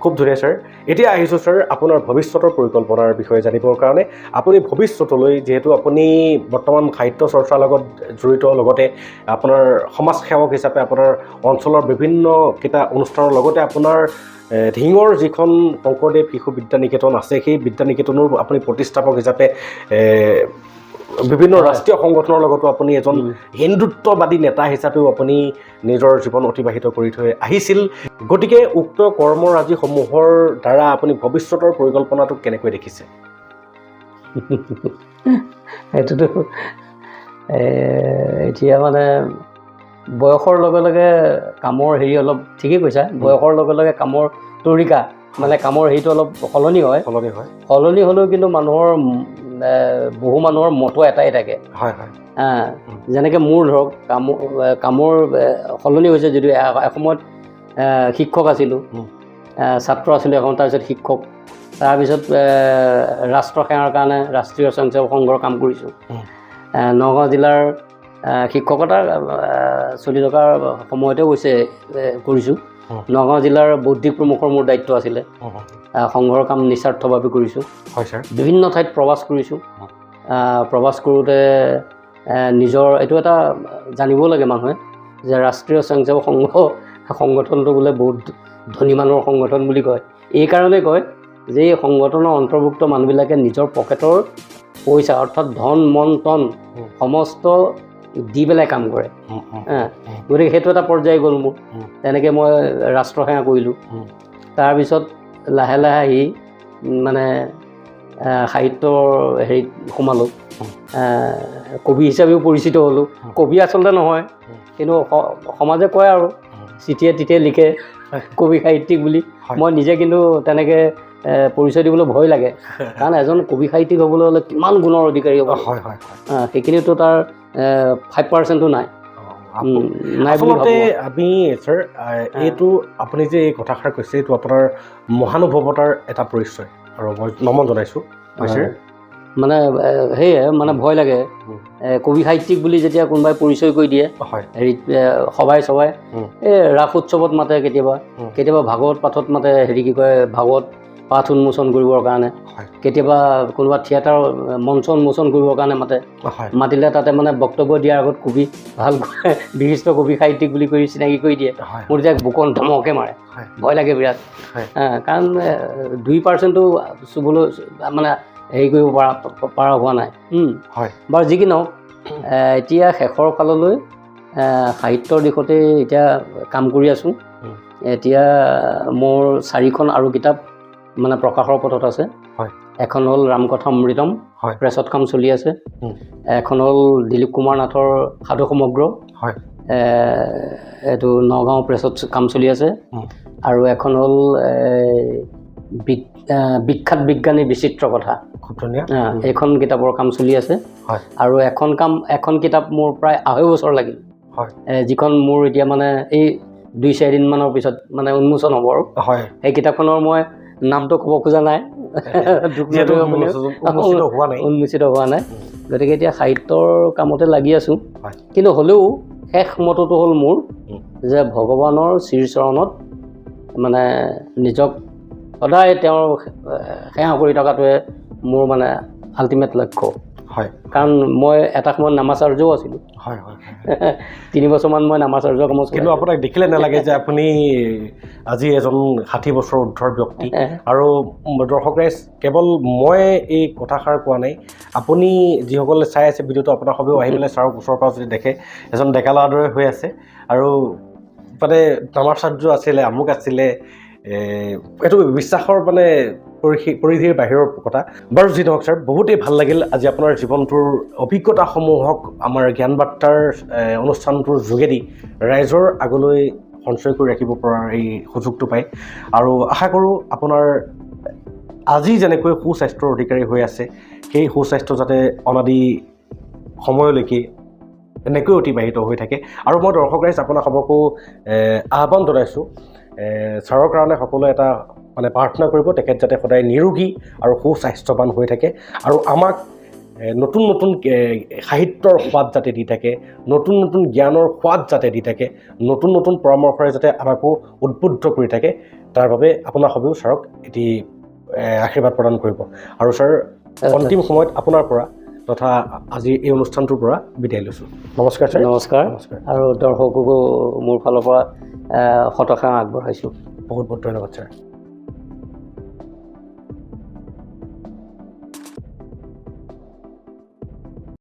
খুব ধুনীয়া ছাৰ। এতিয়া আহিছোঁ ছাৰ আপোনাৰ ভৱিষ্যতৰ পৰিকল্পনাৰ বিষয়ে জানিবৰ কাৰণে। আপুনি ভৱিষ্যতলৈ, যিহেতু আপুনি বৰ্তমান সাহিত্য চৰ্চাৰ লগত জড়িত, লগতে আপোনাৰ সমাজ সেৱক হিচাপে আপোনাৰ অঞ্চলৰ বিভিন্নকেইটা অনুষ্ঠানৰ লগতে আপোনাৰ ধিঙৰ যিখন শংকৰদেৱ শিশু বিদ্যা নিকেতন আছে, সেই বিদ্যা নিকেতনৰ আপুনি প্ৰতিষ্ঠাপক হিচাপে বিভিন্ন ৰাষ্ট্ৰীয় সংগঠনৰ লগতো আপুনি এজন হিন্দুত্ববাদী নেতা হিচাপেও আপুনি নিজৰ জীৱন অতিবাহিত কৰি থৈ আহিছিল। গতিকে উক্ত কৰ্মৰাজিসমূহৰ দ্বাৰা আপুনি ভৱিষ্যতৰ পৰিকল্পনাটোক কেনেকৈ দেখিছে? সেইটোতো এতিয়া মানে বয়সৰ লগে লগে কামৰ হেৰি অলপ ঠিকেই কৈছা, বয়সৰ লগে লগে কামৰ তৰিকা মানে কামৰ হেৰিটো অলপ সলনি হয়। সলনি হ'লেও কিন্তু মানুহৰ বহু মানুহৰ মতো এটাই থাকে। যেনেকৈ মোৰ ধৰক কামৰ সলনি হৈছে, যদিও এসময়ত শিক্ষক আছিলোঁ, ছাত্ৰ আছিলোঁ এখন, তাৰপিছত শিক্ষক, তাৰপিছত ৰাষ্ট্ৰ সেৱাৰ কাৰণে ৰাষ্ট্ৰীয় স্বয়ংসেৱক সংঘৰ কাম কৰিছোঁ। নগাঁও জিলাৰ শিক্ষকতা চলি থকাৰ সময়তে কৰিছোঁ। নগাঁও জিলাৰ বৌদ্ধিক প্ৰমুখৰ মোৰ দায়িত্ব আছিলে। সংঘৰ কাম নিস্বাৰ্থভাৱে কৰিছোঁ। বিভিন্ন ঠাইত প্ৰৱাস কৰিছোঁ। প্ৰৱাস কৰোঁতে নিজৰ এইটো এটা জানিব লাগে মানুহে যে ৰাষ্ট্ৰীয় স্বয়ংসেৱক সংগঠনটো বোলে বহুত ধনী মানুহৰ সংগঠন বুলি কয়। এইকাৰণে কয় যে এই সংগঠনৰ অন্তৰ্ভুক্ত মানুহবিলাকে নিজৰ পকেটৰ পইচা অৰ্থাৎ ধন মন তন সমস্ত দি পেলাই কাম কৰে। গতিকে সেইটো এটা পৰ্যায় গ'ল মোৰ। তেনেকৈ মই ৰাষ্ট্ৰসেৱা কৰিলোঁ। তাৰপিছত লাহে লাহে আহি মানে সাহিত্যৰ হেৰিত সোমালোঁ। কবি হিচাপেও পৰিচিত হ'লোঁ। কবি আচলতে নহয়, কিন্তু সমাজে কয় আৰু চিঠিয়ে তিঠিয়ে লিখে কবি সাহিত্যিক বুলি। মই নিজে কিন্তু তেনেকৈ পৰিচয় দিবলৈ ভয় লাগে, কাৰণ এজন কবি সাহিত্যিক হ'বলৈ হ'লে কিমান গুণৰ অধিকাৰী হ'ব। সেইখিনিতো তাৰ 5% নাই। আচলতে আমি ছাৰ এইটো আপুনি যে এই কথাষাৰ কৈছে, এইটো আপোনাৰ মহানুভৱতাৰ এটা পৰিচয়, আৰু মই নমন জনাইছোঁ। মানে সেয়ে মানে ভয় লাগে, কবি সাহিত্যিক বুলি যেতিয়া কোনোবাই পৰিচয় কৰি দিয়ে হেৰিত সবাই এই ৰাস উৎসৱত মাতে, কেতিয়াবা ভাগৱত পাঠত মাতে, হেৰি কি কয় ভাগৱত পাঠ উন্মোচন কৰিবৰ কাৰণে, হয় কেতিয়াবা কোনোবা থিয়েটাৰ মঞ্চ উন্মোচন কৰিবৰ কাৰণে হয় মাতিলে তাতে মানে বক্তব্য দিয়াৰ আগত কবি ভালকৈ বিশিষ্ট কবি সাহিত্যিক বুলি কৰি চিনাকি কৰি দিয়ে। হয় মোৰ তেতিয়া বুকন ধমকে মাৰে, হয় ভয় লাগে বিৰাট। হয় কাৰণ 2% চুবলৈ মানে হেৰি কৰিব পৰা হোৱা নাই। হয় বাৰু যি কি নহওক, এতিয়া শেষৰ ফাললৈ সাহিত্যৰ দিশতে এতিয়া কাম কৰি আছোঁ। এতিয়া মোৰ 4খন আৰু কিতাপ মানে প্ৰকাশৰ পথত আছে। হয় এখন হ'ল ৰামকথা অমৃতম, হয় প্ৰেছত কাম চলি আছে। এখন হ'ল দিলীপ কুমাৰ নাথৰ সাধু সমগ্ৰ, হয় এইটো নগাঁও প্ৰেছত কাম চলি আছে। আৰু এখন হ'ল বিখ্যাত বিজ্ঞানী বিচিত্ৰ কথা, খুব ধুনীয়া। এইখন কিতাপৰ কাম চলি আছে। হয় আৰু এখন কিতাপ মোৰ প্ৰায় 2.5 বছৰ লাগিল, হয় যিখন মোৰ এতিয়া মানে এই 2-4 দিনমানৰ পিছত মানে উন্মোচন হ'ব। আৰু হয় সেই কিতাপখনৰ মই নামটো ক'ব খোজা নাই, উন্মোচিত হোৱা নাই। গতিকে এতিয়া সাহিত্যৰ কামতে লাগি আছোঁ। কিন্তু হ'লেও শেষ মতটো হ'ল মোৰ যে ভগৱানৰ শ্ৰীচৰণত মানে নিজক সদায় তেওঁৰ সেৱা কৰি থকাটোৱে মোৰ মানে আল্টিমেট লক্ষ্য। হয় কাৰণ মই এটা সময়ত নামাচাৰ্যও আছিলোঁ। হয় হয় 3 বছৰমান মই নামাচাৰ্য কামত। কিন্তু আপোনাক দেখিলে নালাগে যে আপুনি আজি এজন 60 বছৰ ঊৰ্ধৰ ব্যক্তি। আৰু দৰ্শক ৰাইজ, কেৱল মই এই কথাষাৰ কোৱা নাই, আপুনি যিসকলে চাই আছে ভিডিঅ'টো, আপোনাৰ সবেও আহি পেলাই ছাৰক ওচৰৰ পৰা যদি দেখে, এজন ডেকা ল'ৰাৰ দৰে হৈ আছে। আৰু মানে নামাচাৰ্য আছিলে, আমুক আছিলে, এইটো বিশ্বাসৰ মানে পৰিধিৰ বাহিৰৰ কথা। বাৰু যি নহওক ছাৰ, বহুতেই ভাল লাগিল আজি আপোনাৰ জীৱনটোৰ অভিজ্ঞতাসমূহক আমাৰ জ্ঞান বাৰ্তাৰ অনুষ্ঠানটোৰ যোগেদি ৰাইজৰ আগলৈ সঞ্চয় কৰি ৰাখিব পৰাৰ এই সুযোগটো পায়। আৰু আশা কৰোঁ আপোনাৰ আজি যেনেকৈ সুস্বাস্থ্যৰ অধিকাৰী হৈ আছে, সেই সুস্বাস্থ্য যাতে অনাদি সময়লৈকে এনেকৈ অতিবাহিত হৈ থাকে। আৰু মই দৰ্শক ৰাইজ আপোনাক সবকো আহ্বান জনাইছোঁ, ছাৰৰ কাৰণে সকলোৱে এটা মানে প্ৰাৰ্থনা কৰিব, তেখেত যাতে সদায় নিৰোগী আৰু সুস্বাস্থ্যৱান হৈ থাকে, আৰু আমাক নতুন নতুন সাহিত্যৰ সোৱাদ যাতে দি থাকে, নতুন নতুন জ্ঞানৰ সোৱাদ যাতে দি থাকে, নতুন নতুন পৰামৰ্শৰে যাতে আমাকো উদ্বুদ্ধ কৰি থাকে, তাৰ বাবে আপোনাৰ সবেও ছাৰক এটি আশীৰ্বাদ প্ৰদান কৰিব। আৰু ছাৰ, অন্তিম সময়ত আপোনাৰ পৰা তথা আজি এই অনুষ্ঠানটোৰ পৰা বিদায় লৈছোঁ। নমস্কাৰ ছাৰ। নমস্কাৰ। আৰু দৰ্শককো মোৰ ফালৰ পৰা শতসেৱা আগবঢ়াইছোঁ। বহুত বহুত ধন্যবাদ ছাৰ।